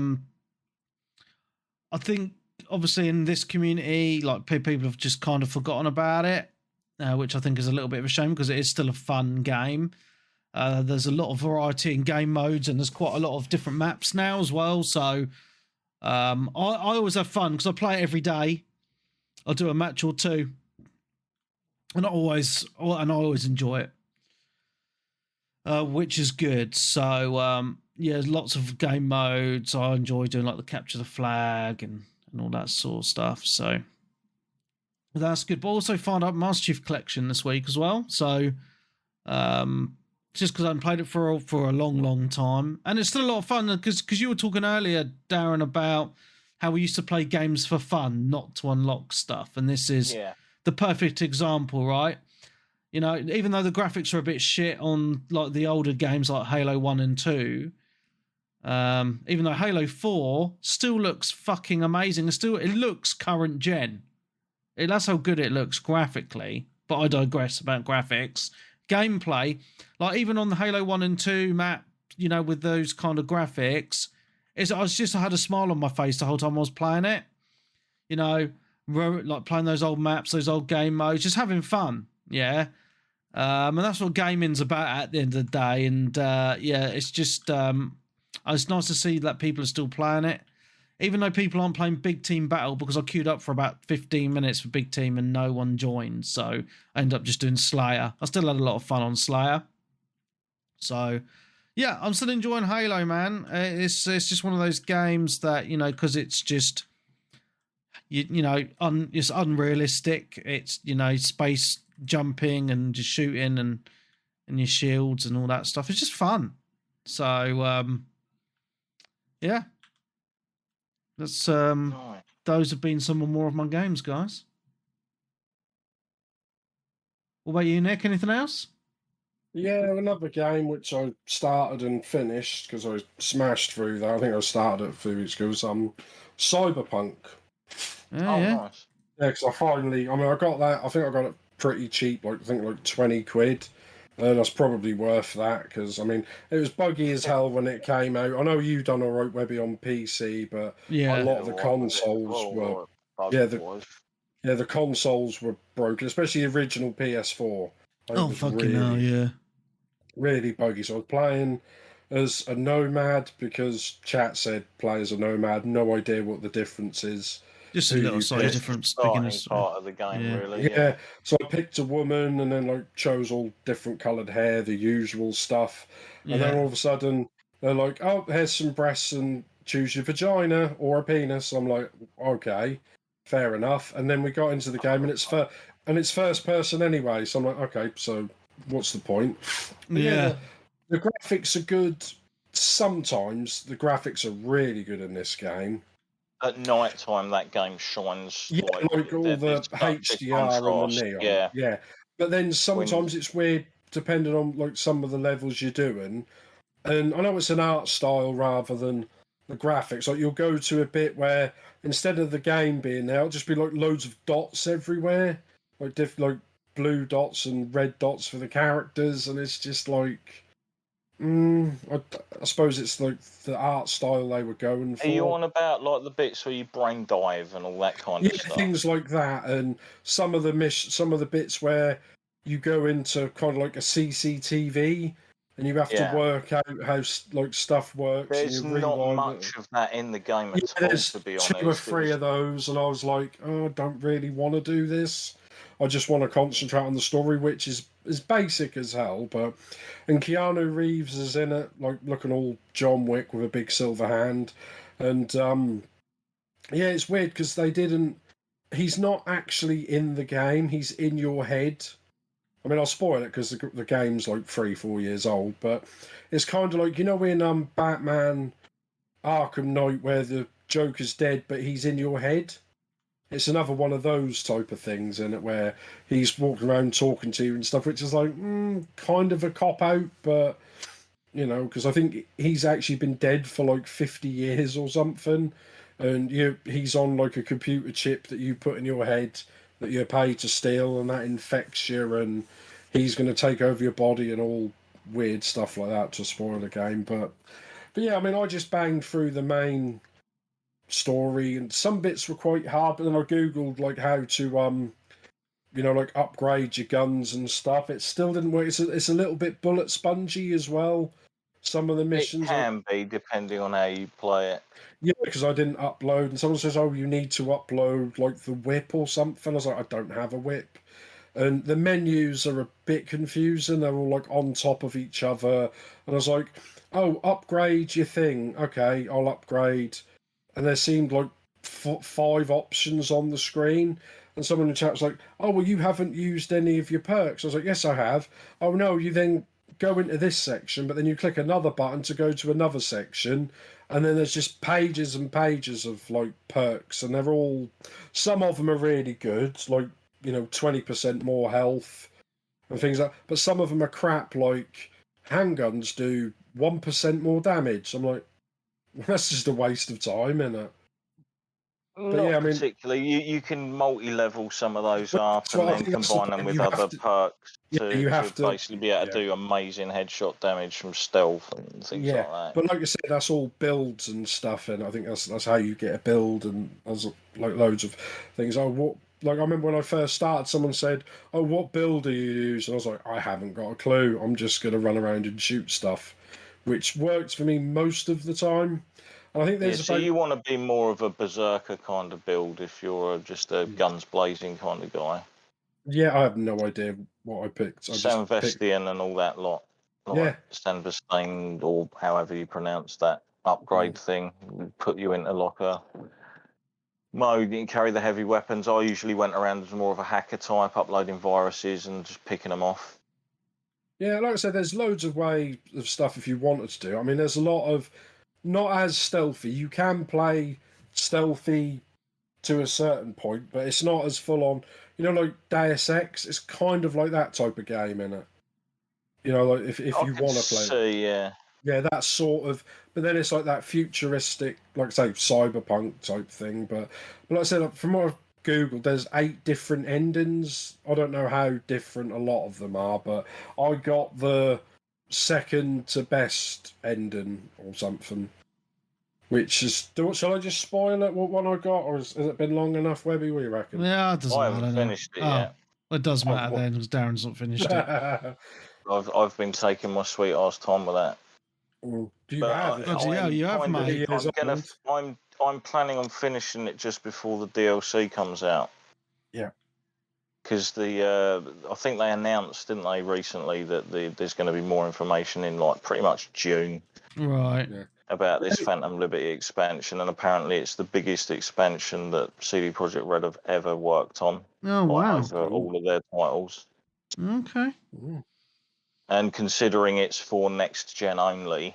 think obviously in this community, like people have just kind of forgotten about it, which I think is a little bit of a shame because it is still a fun game. There's a lot of variety in game modes, and there's quite a lot of different maps now as well. So I always have fun because I play it every day. I'll do a match or two, and I always enjoy it, which is good. So lots of game modes. I enjoy doing like the capture the flag and all that sort of stuff. So that's good. But also find out Master Chief Collection this week as well. So just because I haven't played it for a long, long time. And it's still a lot of fun because you were talking earlier, Darren, about how we used to play games for fun, not to unlock stuff. And this is the perfect example, right? You know, even though the graphics are a bit shit on like the older games like Halo 1 and 2, even though Halo 4 still looks fucking amazing. It looks current gen. That's how good it looks graphically. But I digress about graphics. Gameplay, like even on the Halo 1 and 2 map, you know, with those kind of graphics, I had a smile on my face the whole time I was playing it. You know, like playing those old maps, those old game modes, just having fun. Yeah. And that's what gaming's about at the end of the day. And it's just it's nice to see that people are still playing it. Even though people aren't playing Big Team Battle, because I queued up for about 15 minutes for Big Team and no one joined. So I ended up just doing Slayer. I still had a lot of fun on Slayer. So, yeah, I'm still enjoying Halo, man. It's just one of those games that, you know, because it's just, it's unrealistic. It's, you know, space jumping and just shooting and your shields and all that stuff. It's just fun. So, yeah. That's those have been some more of my games, guys. What about you, Nick? Anything else? Yeah, another game which I started and finished because I smashed through that. I think I started it a few weeks ago. Was Cyberpunk. Nice. Yeah, because I got that. I think I got it pretty cheap. Like I think like 20 quid. That's probably worth that, because I mean it was buggy as hell when it came out. I know you done all right, Webby, on PC, but a lot of the consoles were the consoles were broken, especially the original PS4. It was fucking hell, yeah, really buggy. So I was playing as a nomad because chat said play as a nomad. No idea what the difference is. Just a little slight difference. Starting part of the game, really. Yeah. So I picked a woman and then like chose all different coloured hair, the usual stuff. And then all of a sudden they're like, "Oh, here's some breasts and choose your vagina or a penis." I'm like, "Okay, fair enough." And then we got into the game and it's first person anyway. So I'm like, "Okay, so what's the point?" But the graphics are good. Sometimes the graphics are really good in this game. At night time, that game shines. Yeah, like all the HDR and the neon. Yeah. But then sometimes it's weird depending on like some of the levels you're doing. And I know it's an art style rather than the graphics. Like you'll go to a bit where instead of the game being there, it'll just be like loads of dots everywhere, like like blue dots and red dots for the characters, and it's just like I suppose it's like the art style they were going for. Are you on about like the bits where you brain dive and all that kind of stuff? Things like that, and some of the bits where you go into kind of like a CCTV, and you have to work out how like stuff works. There's and you not much of that in the game at all, to be honest. 2 or 3 of those, and I was like, oh, I don't really want to do this. I just want to concentrate on the story, which is basic as hell. And Keanu Reeves is in it, like looking all John Wick with a big silver hand, and it's weird because they didn't. He's not actually in the game. He's in your head. I mean, I'll spoil it because the game's like 3-4 years old, but it's kind of like, in Batman Arkham Knight where the Joker's dead, but he's in your head. It's another one of those type of things in it where he's walking around talking to you and stuff, which is like kind of a cop out, but because I think he's actually been dead for like 50 years or something, and he's on like a computer chip that you put in your head that you're paid to steal, and that infects you, and he's going to take over your body and all weird stuff like that to spoil the game. But yeah, I mean, I just banged through the main story, and some bits were quite hard, but then I googled like how to like upgrade your guns and stuff. It still didn't work. It's a little bit bullet spongy as well. Some of the missions it can be depending on how you play it. Yeah, because I didn't upload, and someone says, "Oh, you need to upload like the whip or something." I was like, "I don't have a whip," and the menus are a bit confusing. They're all like on top of each other, and I was like, "Oh, upgrade your thing." Okay, I'll upgrade, and there seemed like 5 options on the screen. And someone in the chat was like, "Oh, well, you haven't used any of your perks." I was like, "Yes, I have." "Oh, no, you then go into this section, but then you click another button to go to another section, and then there's just pages and pages of like perks, and some of them are really good, like 20% more health and things like that, but some of them are crap, like handguns do 1% more damage." I'm like, that's just a waste of time, isn't it? Not particularly. You can multi-level some of those up and then combine them with other perks to basically be able to do amazing headshot damage from stealth and things like that. But like I said, that's all builds and stuff, and I think that's how you get a build, and there's like loads of things. I remember when I first started, someone said, "Oh, what build do you use?" And I was like, "I haven't got a clue. I'm just going to run around and shoot stuff," which works for me most of the time. I think so you want to be more of a berserker kind of build if you're just a guns blazing kind of guy. Yeah, I have no idea what I picked. Sanvestian and all that lot. Sanvestian, or however you pronounce that upgrade thing, put you into like a mode. You can carry the heavy weapons. I usually went around as more of a hacker type, uploading viruses and just picking them off. Yeah, like I said, there's loads of ways of stuff if you wanted to do. I mean, there's a lot of not as stealthy. You can play stealthy to a certain point, but it's not as full on. Like Deus Ex, it's kind of like that type of game, isn't it? Like if you want to play. Yeah, that sort of. But then it's like that futuristic, like say, cyberpunk type thing. But like I said, from what I've Googled, there's 8 different endings. I don't know how different a lot of them are, but I got the second to best ending or something. Which is, shall I just spoil it? What one I got, or has it been long enough, Webby? What do you reckon? Yeah, it doesn't matter. I haven't finished it yet. It does matter then, because Darren's not finished it. I've been taking my sweet ass time with that. Do you have? You have, mate. I'm planning on finishing it just before the DLC comes out. Yeah. Because I think they announced, didn't they, recently that there's going to be more information in like pretty much June. Right. Yeah. About this Phantom Liberty expansion, and apparently it's the biggest expansion that CD Projekt Red have ever worked on. Oh, wow. Over all of their titles. Okay. And considering it's for next gen only,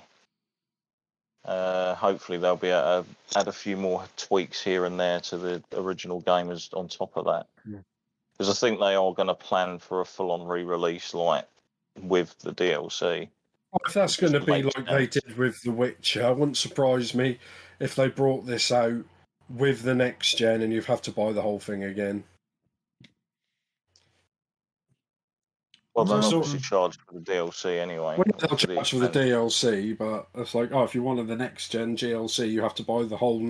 hopefully they'll be able to add a few more tweaks here and there to the original gamers on top of that. Because I think they are going to plan for a full-on re-release, like with the DLC. If that's going to be like they did with The Witcher, it wouldn't surprise me if they brought this out with the next gen and you'd have to buy the whole thing again. Well, they'll obviously charge for the DLC anyway. Well, they'll charge for the DLC, but it's like, if you wanted the next gen DLC, you have to buy the whole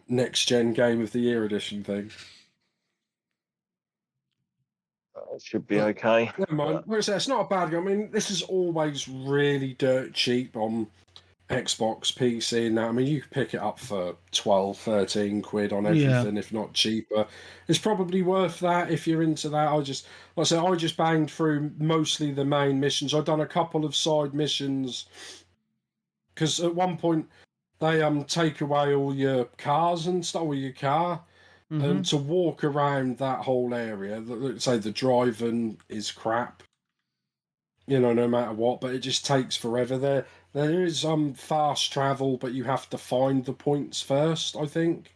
next gen Game of the Year edition thing. It should be okay. Never mind. It's not a bad game. I mean, this is always really dirt cheap on Xbox, PC, and that. I mean, you could pick it up for 12, 13 quid on everything, if not cheaper. It's probably worth that if you're into that. I just banged through mostly the main missions. I've done a couple of side missions because at one point they take away all your cars and stuff, or your car. And to walk around that whole area, let's say the driving is crap, no matter what, but it just takes forever. There is fast travel, but you have to find the points first, I think,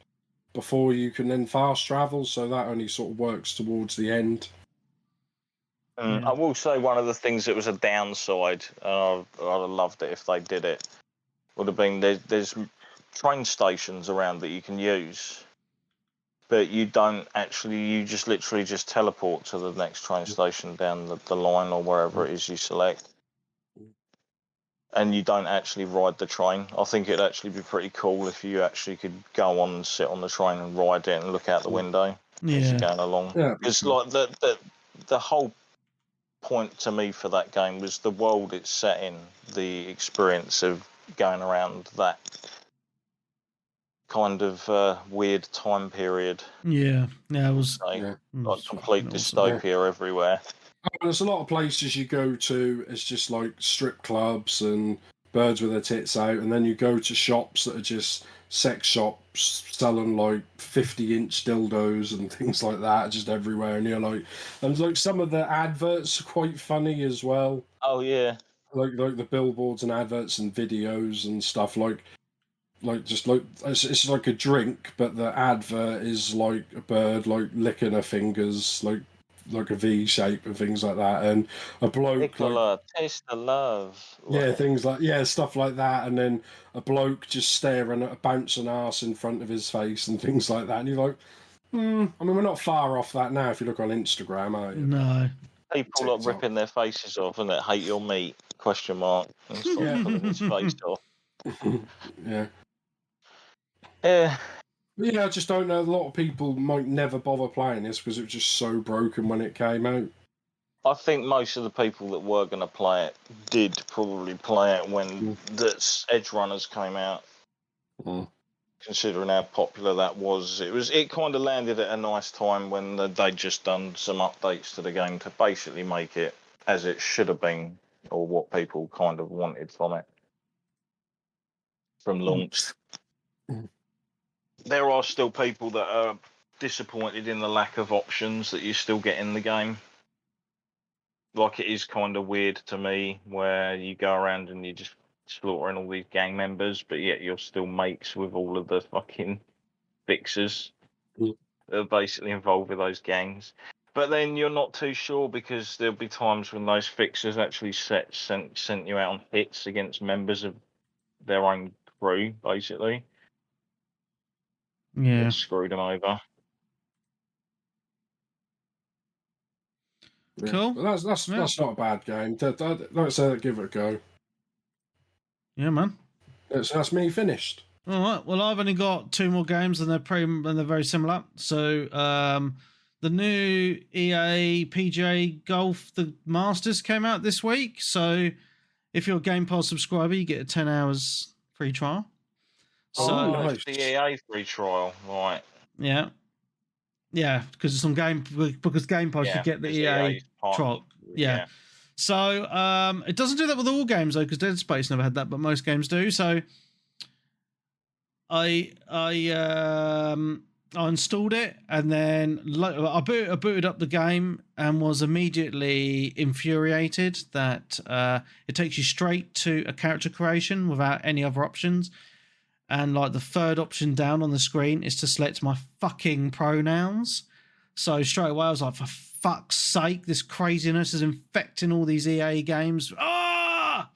before you can then fast travel, so that only sort of works towards the end. I will say one of the things that was a downside, and I'd have loved it if they did it, would have been there's train stations around that you can use, but you don't actually, you just literally just teleport to the next train station down the line or wherever it is you select. And you don't actually ride the train. I think it'd actually be pretty cool if you actually could go on and sit on the train and ride it and look out the window as you're going along. It's like the whole point to me for that game was the world it's set in, the experience of going around that kind of weird time period. Yeah, it was like complete dystopia everywhere. There's a lot of places you go to, it's just like strip clubs and birds with their tits out, and then you go to shops that are just sex shops selling like 50-inch dildos and things like that just everywhere, and you're like, and like some of the adverts are quite funny as well. Oh yeah, like the billboards and adverts and videos and stuff, like it's like a drink, but the advert is like a bird like licking her fingers, like a V shape and things like that, and a bloke Nicola, taste the love. Things like stuff like that, and then a bloke just staring at a bouncing ass in front of his face and things like that, and you're like, I mean, we're not far off that now if you look on Instagram, are you? No. People like ripping their faces off and that hate your meat ? And start pulling his face off. Yeah. Yeah. I just don't know. A lot of people might never bother playing this because it was just so broken when it came out. I think most of the people that were going to play it did probably play it when the Edge Runners came out. Considering how popular that was, it kind of landed at a nice time when they'd just done some updates to the game to basically make it as it should have been, or what people kind of wanted from it from launch. There are still people that are disappointed in the lack of options that you still get in the game. Like, it is kind of weird to me where you go around and you just slaughtering all these gang members, but yet you're still mates with all of the fucking fixers that are basically involved with those gangs. But then you're not too sure because there'll be times when those fixers actually sent you out on hits against members of their own crew, basically. Yeah. Screwed them over. Yeah. Cool. But that's not a bad game. Let's give it a go. Yeah, man. That's me finished. All right. Well, I've only got 2 more games, and they're very similar. So, the new EA PGA Golf the Masters came out this week. So, if you're a Game Pass subscriber, you get a 10 hours free trial. So nice. It's the EA free trial, right? Yeah. Yeah, because it's on Game Pass, you get the EA trial. Yeah. So it doesn't do that with all games though, because Dead Space never had that, but most games do. So I installed it, and then I booted up the game and was immediately infuriated that it takes you straight to a character creation without any other options. And like the third option down on the screen is to select my fucking pronouns. So straight away I was like, for fuck's sake, this craziness is infecting all these EA games. Ah!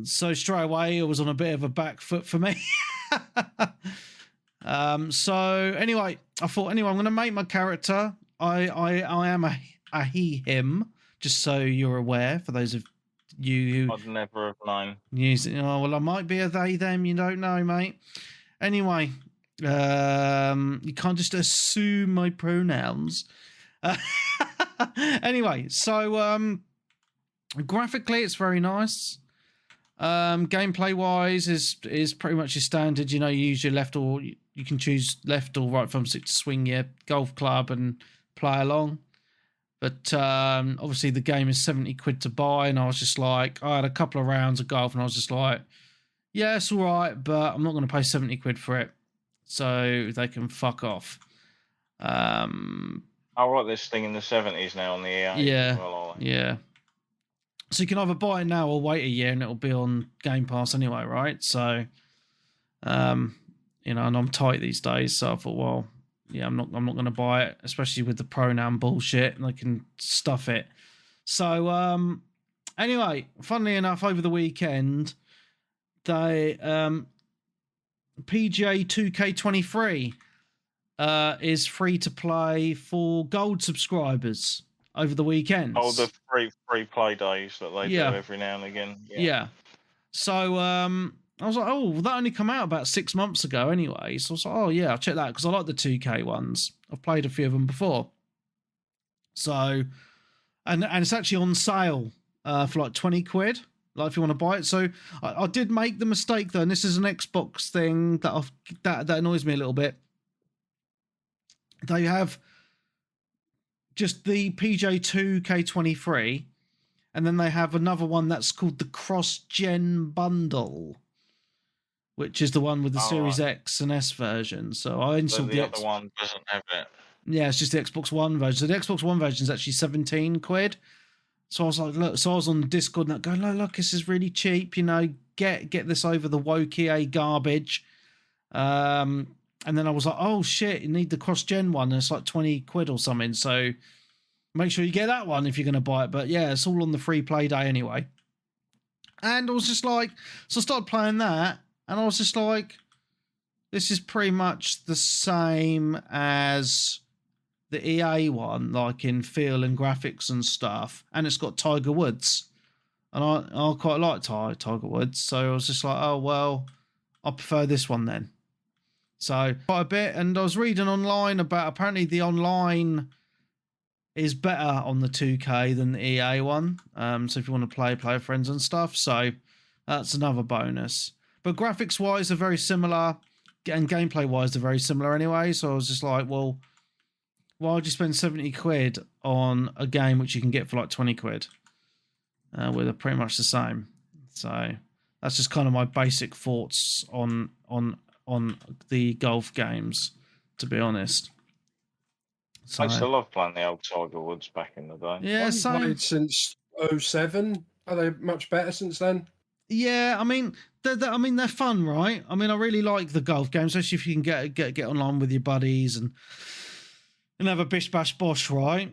So straight away it was on a bit of a back foot for me. So anyway, I thought, I'm going to make my character. I am a he, him, just so you're aware, for those of you I'd never have known. Oh, well, I might be a they, them. You don't know, mate. Anyway, you can't just assume my pronouns. Anyway, so graphically, it's very nice. Gameplay wise is pretty much your standard. You use your left, or you can choose left or right thumbstick to swing your golf club and play along. But obviously the game is 70 quid to buy, and I was just like, I had a couple of rounds of golf, and I was just like, yeah, it's all right, but I'm not going to pay 70 quid for it, so they can fuck off. I'll write this thing in the 70s now on the EA. Yeah. So you can either buy it now or wait a year, and it'll be on Game Pass anyway, right? So, and I'm tight these days, so I thought, well, yeah, I'm not going to buy it, especially with the pronoun bullshit, and they can stuff it. So, anyway, funnily enough, over the weekend, they PGA 2K23 is free to play for gold subscribers over the weekend. Oh, the free play days that they do every now and again. Yeah. So, I was like, oh, that only come out about 6 months ago anyway. So I was like, oh, yeah, I'll check that, because I like the 2K ones. I've played a few of them before. So, and it's actually on sale for like 20 quid, like if you want to buy it. So I did make the mistake, though, and this is an Xbox thing that annoys me a little bit. They have just the PJ2 K23, and then they have another one that's called the Cross-Gen Bundle, which is the one with the Series X and S version. So I installed the other one doesn't have it. Yeah, it's just the Xbox One version. So the Xbox One version is actually 17 quid. So I was like, look, so I was on Discord and going, look, this is really cheap, get this over the woke EA garbage. And then I was like, oh shit, you need the cross-gen one, and it's like 20 quid or something. So make sure you get that one if you're going to buy it. But yeah, it's all on the free play day anyway. And I was just like, so I started playing that, and I was just like, this is pretty much the same as the EA one, like in feel and graphics and stuff. And it's got Tiger Woods. And I quite like Tiger Woods. So I was just like, oh, well, I prefer this one then. So quite a bit. And I was reading online about, apparently the online is better on the 2K than the EA one. So if you want to play with friends and stuff. So that's another bonus. But graphics-wise, they're very similar, and gameplay-wise, they're very similar anyway. So I was just like, well, why would you spend 70 quid on a game which you can get for like 20 quid? Where they're pretty much the same. So that's just kind of my basic thoughts on the golf games, to be honest. So, I still love playing the old Tiger Woods back in the day. Yeah, I've played since 07. Are they much better since then? Yeah, I mean, they're fun, right? I mean, I really like the golf games, especially if you can get online with your buddies and have a bish bash bosh, right?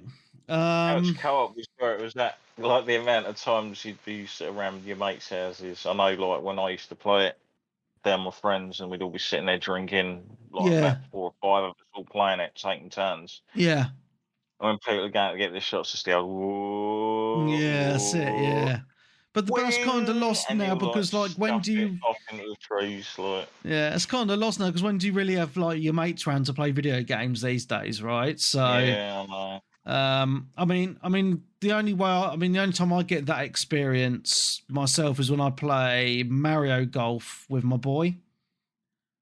Couch co-op was where it was at. Like the amount of times you'd be sitting around your mates' houses. I know, like when I used to play it, them with friends, and we'd all be sitting there drinking, like about 4 or 5 of us all playing it, taking turns. Yeah. When people are going to get the shots of steel, whoa, yeah, that's it, yeah. But that's kind of lost and now you'll, because, like, when stuff do you? it off into the trees, like. Yeah, it's kind of lost now because when do you really have like your mates around to play video games these days, right? So, Yeah, I know. I mean, the only time I get that experience myself is when I play Mario Golf with my boy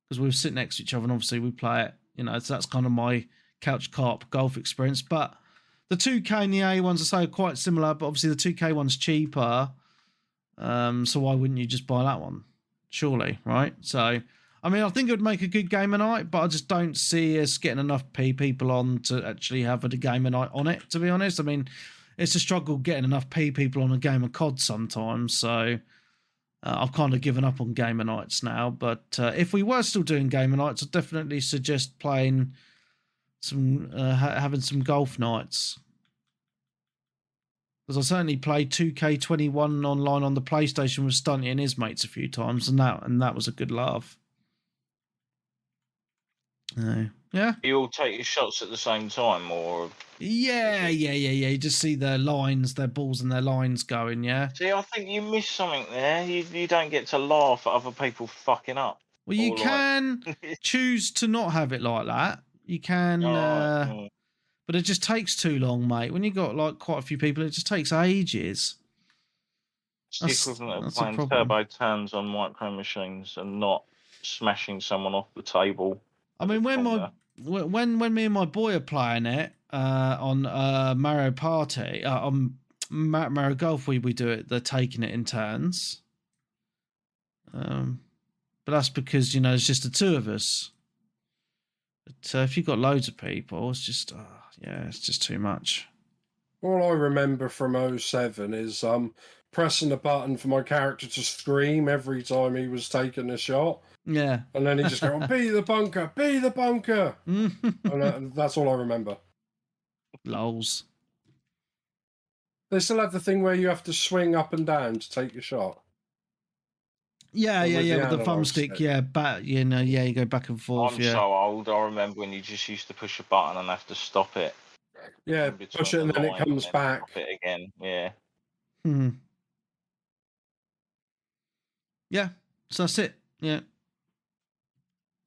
because we sit next to each other and obviously we play it. You know, so that's kind of my couch co-op golf experience. But the 2K and the A ones are so quite similar, but obviously the 2K one's cheaper. So why wouldn't you just buy that one? Surely, right? So, I mean, I think it would make a good game of night, but I just don't see us getting enough people on to actually have a game of night on it, to be honest. I mean, it's a struggle getting enough people on a game of COD sometimes, so I've kind of given up on game of nights now. But if we were still doing game of nights, I'd definitely suggest playing some, having some golf nights. Because I certainly played 2K21 online on the PlayStation with Stunty and his mates a few times, and that was a good laugh. Yeah. You all take your shots at the same time, or? Yeah. You just see their lines, their balls and their lines going, yeah. See, I think you missed something there. You don't get to laugh at other people fucking up. Well, you can choose to not have it like that. You can, but it just takes too long, mate. When you got like quite a few people, it just takes ages. It's the equivalent of playing turbo turns on micro machines and not smashing someone off the table. I mean, when me and my boy are playing it on Mario Party, on Mario Golf, we do it. They're taking it in turns. But that's because, you know, it's just the two of us. But if you've got loads of people, it's just, it's just too much. All I remember from 07 is pressing the button for my character to scream every time he was taking a shot. Yeah. And then he just go, be the bunker, be the bunker. And that's all I remember. Lols. They still have the thing where you have to swing up and down to take your shot. Yeah, with the thumbstick, you go back and forth. I'm so old. I remember when you just used to push a button and have to stop it. Yeah, push it and then it comes back. Stop it again, yeah. Yeah, so that's it. Yeah.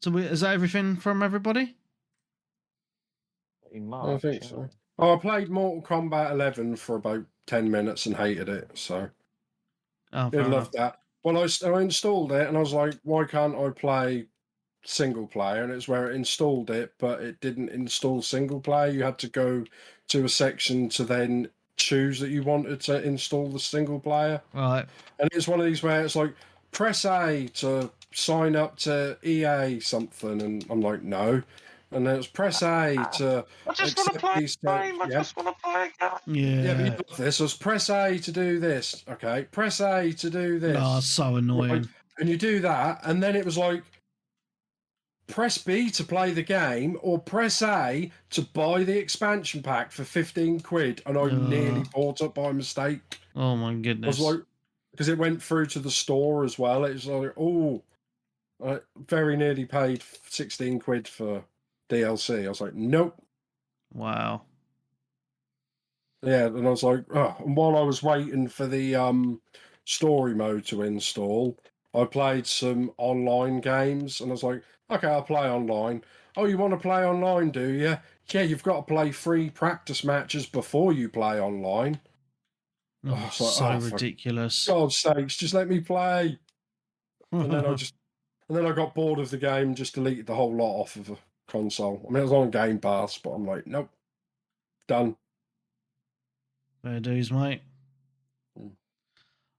So is that everything from everybody? Pretty much, I think so. Oh, I played Mortal Kombat 11 for about 10 minutes and hated it, so I loved that. Well, I installed it and I was like, why can't I play single player? And it's where it installed it, but it didn't install single player. You had to go to a section to then choose that you wanted to install the single player. Right. And it's one of these where it's like, press A to sign up to EA something, and I'm like, no. And then it's press A to. I just want to play a game. I just want to play a game. Yeah, but you love this. So it's press A to do this. Okay, press A to do this. Oh, so annoying. Right? And you do that, and then it was like, press B to play the game, or press A to buy the expansion pack for 15 quid, and I nearly bought it by mistake. Oh my goodness. I was like, because it went through to the store as well. It was like, I very nearly paid 16 quid for DLC. I was like, nope. Wow. Yeah, and I was like, oh. And while I was waiting for the story mode to install, I played some online games, and I was like, okay, I'll play online. Oh, you want to play online, do you? Yeah, you've got to play 3 practice matches before you play online. Oh, so ridiculous. For God's sakes, just let me play. And then I got bored of the game and just deleted the whole lot off of the console. I mean, it was on Game Pass, but I'm like, nope, done. Fair dues, mate.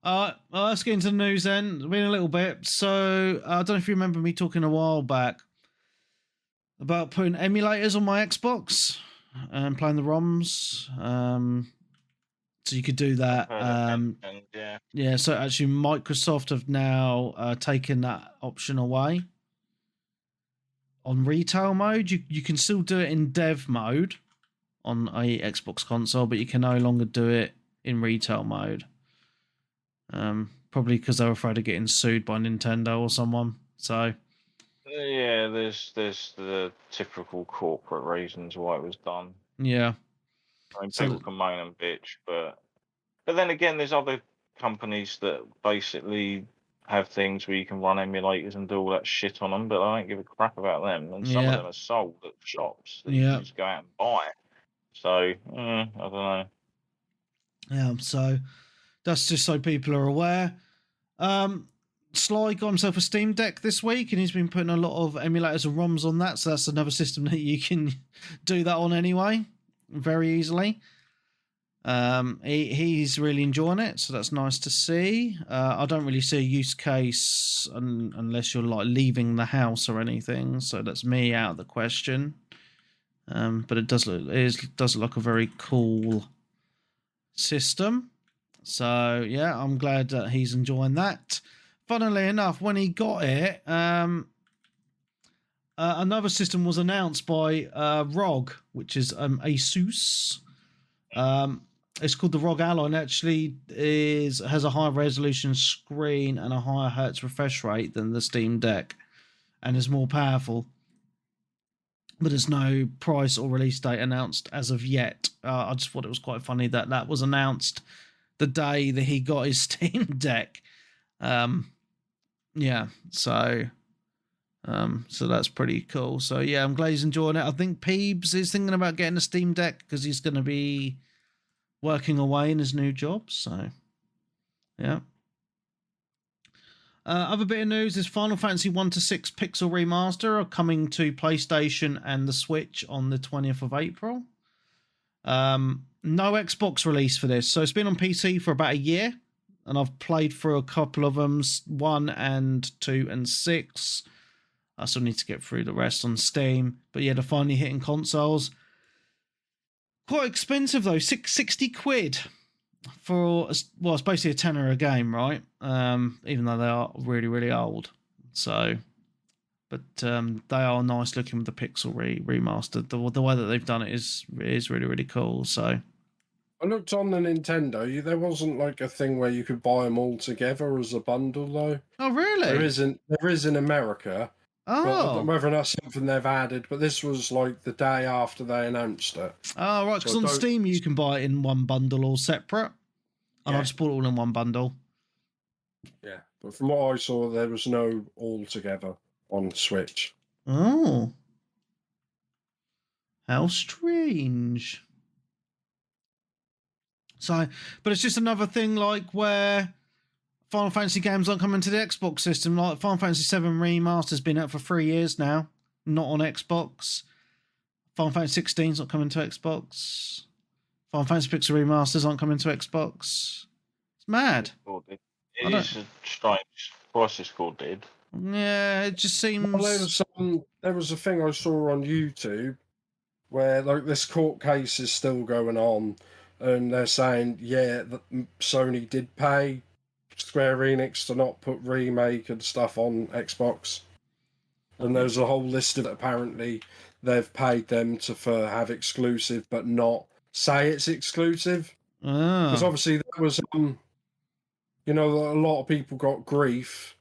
Let's get into the news then. It's been a little bit. So, I don't know if you remember me talking a while back about putting emulators on my Xbox and playing the ROMs. So you could do that. Yeah, so actually Microsoft have now taken that option away. On retail mode, you can still do it in dev mode on a Xbox console, but you can no longer do it in retail mode. Probably because they're afraid of getting sued by Nintendo or someone. So yeah, there's the typical corporate reasons why it was done. Yeah. I mean, people can moan and bitch, but then again, there's other companies that basically have things where you can run emulators and do all that shit on them, but I don't give a crap about them. And some of them are sold at shops that you can just go out and buy. So, I don't know. Yeah, so that's just so people are aware. Sly got himself a Steam Deck this week, and he's been putting a lot of emulators and ROMs on that, so that's another system that you can do that on anyway, very easily. He's really enjoying it, so that's nice to see. I don't really see a use case unless you're like leaving the house or anything, so that's me out of the question. But it does look like a very cool system. So yeah, I'm glad that he's enjoying that. Funnily enough, when he got it, another system was announced by ROG, which is Asus. It's called the ROG Ally, and actually has a higher resolution screen and a higher hertz refresh rate than the Steam Deck, and is more powerful. But there's no price or release date announced as of yet. I just thought it was quite funny that was announced the day that he got his Steam Deck. Yeah, so that's pretty cool. So yeah, I'm glad he's enjoying it. I think Peebs is thinking about getting a Steam Deck because he's going to be working away in his new job. So yeah. Other bit of news is Final Fantasy 1 to 6 Pixel Remaster are coming to PlayStation and the Switch on the 20th of April. No Xbox release for this, so it's been on PC for about a year, and I've played through a couple of them, 1 and 2 and 6. I still need to get through the rest on Steam, but yeah, they're finally hitting consoles. Quite expensive though, 60 quid for, well, it's basically a tenner a game, right? Even though they are really, really old. So, but they are nice looking with the pixel remastered. The way that they've done it is really, really cool. So, I looked on the Nintendo. There wasn't like a thing where you could buy them all together as a bundle, though. Oh, really? There is in America. Oh. But whether or not something they've added, but this was like the day after they announced it. Oh, right, because on Steam you can buy it in one bundle or separate. And I just bought it all in one bundle. Yeah, but from what I saw, there was no all together on Switch. Oh. How strange. So, but it's just another thing like where Final Fantasy games aren't coming to the Xbox system. Like Final Fantasy 7 Remaster's been out for 3 years now, not on Xbox. Final Fantasy 16's not coming to Xbox. Final Fantasy Pixel Remasters aren't coming to Xbox. It's mad. It is a strange crisis called did. Yeah, it just seems. Well, there was a thing I saw on YouTube where like this court case is still going on, and they're saying that Sony did pay Square Enix to not put remake and stuff on Xbox, and there's a whole list of it. Apparently they've paid them to have exclusive but not say it's exclusive, because obviously there was a lot of people got grief,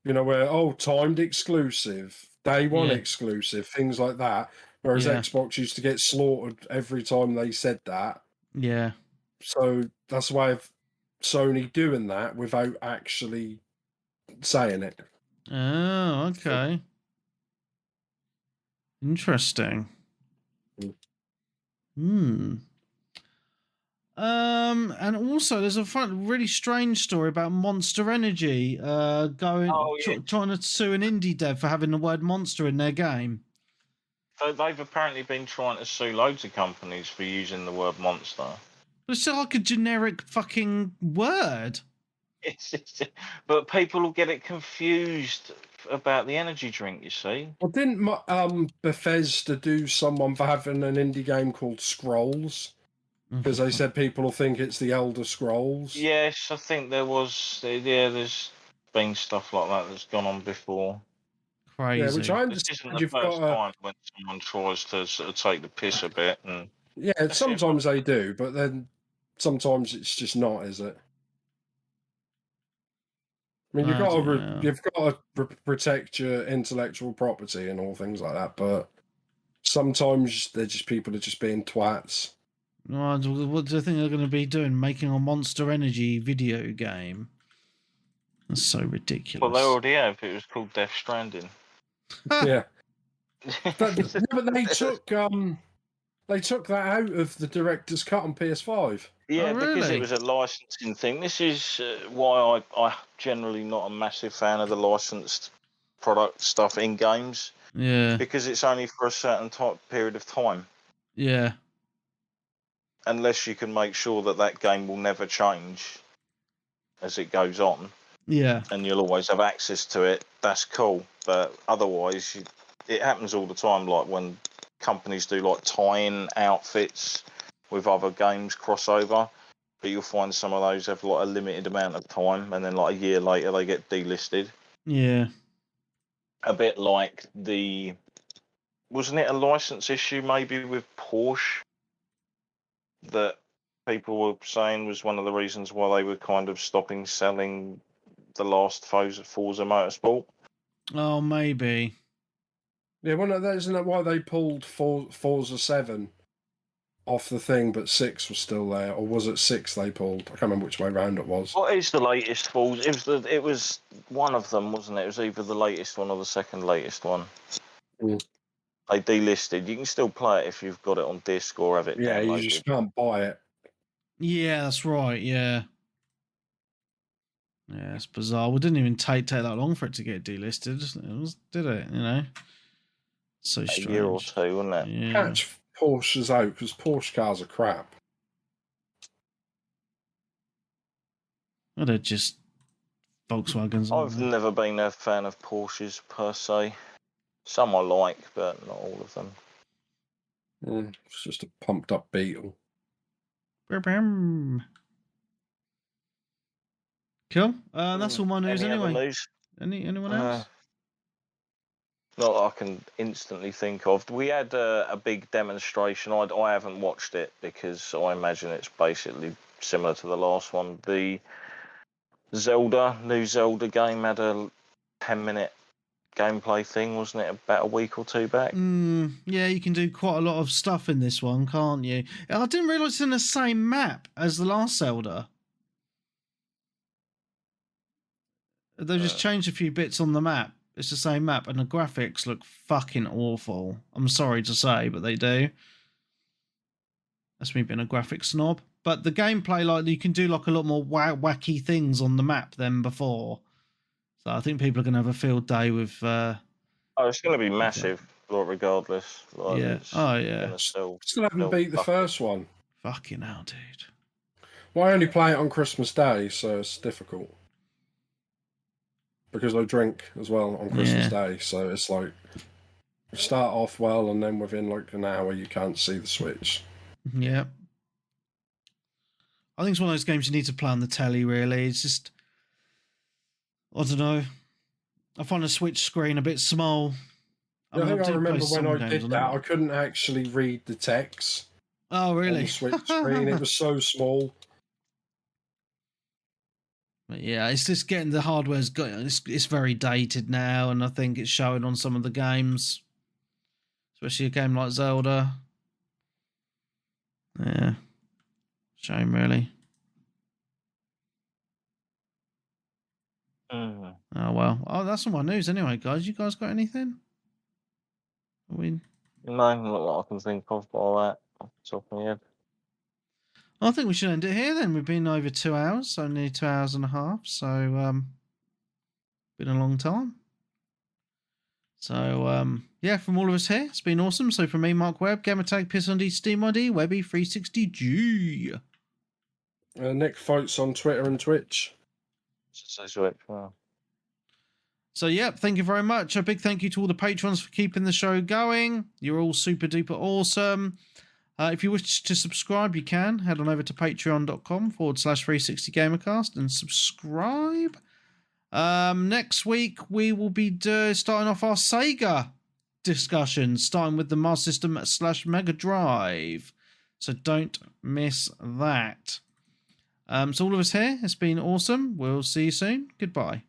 where timed exclusive, day one exclusive, things like that, whereas Xbox used to get slaughtered every time they said that. Yeah, so that's why of Sony doing that without actually saying it. Oh, okay. Interesting. And also there's a really strange story about Monster Energy trying to sue an indie dev for having the word monster in their game. So they've apparently been trying to sue loads of companies for using the word monster. It's like a generic fucking word. But people will get it confused about the energy drink, you see. Well, didn't Bethesda do someone for having an indie game called Scrolls? Because they said people will think it's the Elder Scrolls. Yes, I think there was. There's been stuff like that that's gone on before. Crazy. Yeah, which I understand. This isn't the first time when someone tries to sort of take the piss a bit. And yeah, sometimes they do, but then sometimes it's just not, is it? I mean, you've got to protect your intellectual property and all things like that, but sometimes they're just people are just being twats. What do you think they're going to be doing? Making a Monster Energy video game? That's so ridiculous. Well, they already have. It was called Death Stranding. Yeah. But they took that out of the director's cut on PS5. Yeah, oh, really? Because it was a licensing thing. This is why I'm generally not a massive fan of the licensed product stuff in games. Yeah. Because it's only for a certain period of time. Yeah. Unless you can make sure that game will never change as it goes on. Yeah. And you'll always have access to it. That's cool. But otherwise, it happens all the time. Like when companies do like tie-in outfits with other games crossover, but you'll find some of those have like a limited amount of time, and then like a year later they get delisted. Yeah. A bit like wasn't it a license issue maybe with Porsche that people were saying was one of the reasons why they were kind of stopping selling the last Forza Motorsport? Oh, maybe. Yeah, isn't that why they pulled Forza 7 off the thing, but 6 was still there? Or was it 6 they pulled? I can't remember which way round it was. What is the latest Forza? It was one of them, wasn't it? It was either the latest one or the second latest one. Mm. They delisted. You can still play it if you've got it on disc or have it downloaded. Yeah, you just can't buy it. Yeah, that's right, yeah. Yeah, it's bizarre. Well, it didn't even take that long for it to get delisted, did it? You know? So strange. A year or two, wasn't it? Yeah. Catch Porsches out, because Porsche cars are crap. Well, they're just Volkswagens. I've never been a fan of Porsches per se. Some I like, but not all of them. It's just a pumped up Beetle. Cool. That's all my news anyway. News? Anyone else? Not that I can instantly think of. We had a big demonstration. I haven't watched it because I imagine it's basically similar to the last one. The new Zelda game had a 10-minute gameplay thing, wasn't it? About a week or two back. Yeah, you can do quite a lot of stuff in this one, can't you? I didn't realise it's in the same map as the last Zelda. They've just changed a few bits on the map. It's the same map, and the graphics look fucking awful. I'm sorry to say, but they do. That's me being a graphic snob. But the gameplay, like, you can do like a lot more wacky things on the map than before. So I think people are going to have a field day with. It's going to be massive, regardless. Like, yeah. Oh yeah. Still haven't beat the first one. Fucking hell, dude. Well, I only play it on Christmas Day, so it's difficult. Because I drink as well on Christmas Day, so it's like you start off well, and then within like an hour you can't see the Switch. Yeah. I think it's one of those games you need to play on the telly, really. It's just, I don't know. I find the Switch screen a bit small. I remember when I did that, I couldn't actually read the text. Oh, really? On the Switch screen, it was so small. But yeah, it's just getting the hardware's got. It's very dated now, and I think it's showing on some of the games, especially a game like Zelda. Yeah, shame, really. Oh well. Oh, that's all my news anyway, guys. You guys got anything? No, not what I can think of by that off the top of my head. I think we should end it here then. We've been over 2 hours, so nearly 2 hours and a half. So, been a long time. So, yeah, from all of us here, it's been awesome. So, from me, Mark Webb, Gamertag, PissOnD, Steam ID, Webby, 360G. Nick Foltz on Twitter and Twitch. So, yeah, thank you very much. A big thank you to all the patrons for keeping the show going. You're all super duper awesome. If you wish to subscribe, you can. Head on over to patreon.com/360gamercast and subscribe. Next week, we will be starting off our Sega discussion, starting with the Master System / Mega Drive. So don't miss that. So all of us here, it's been awesome. We'll see you soon. Goodbye.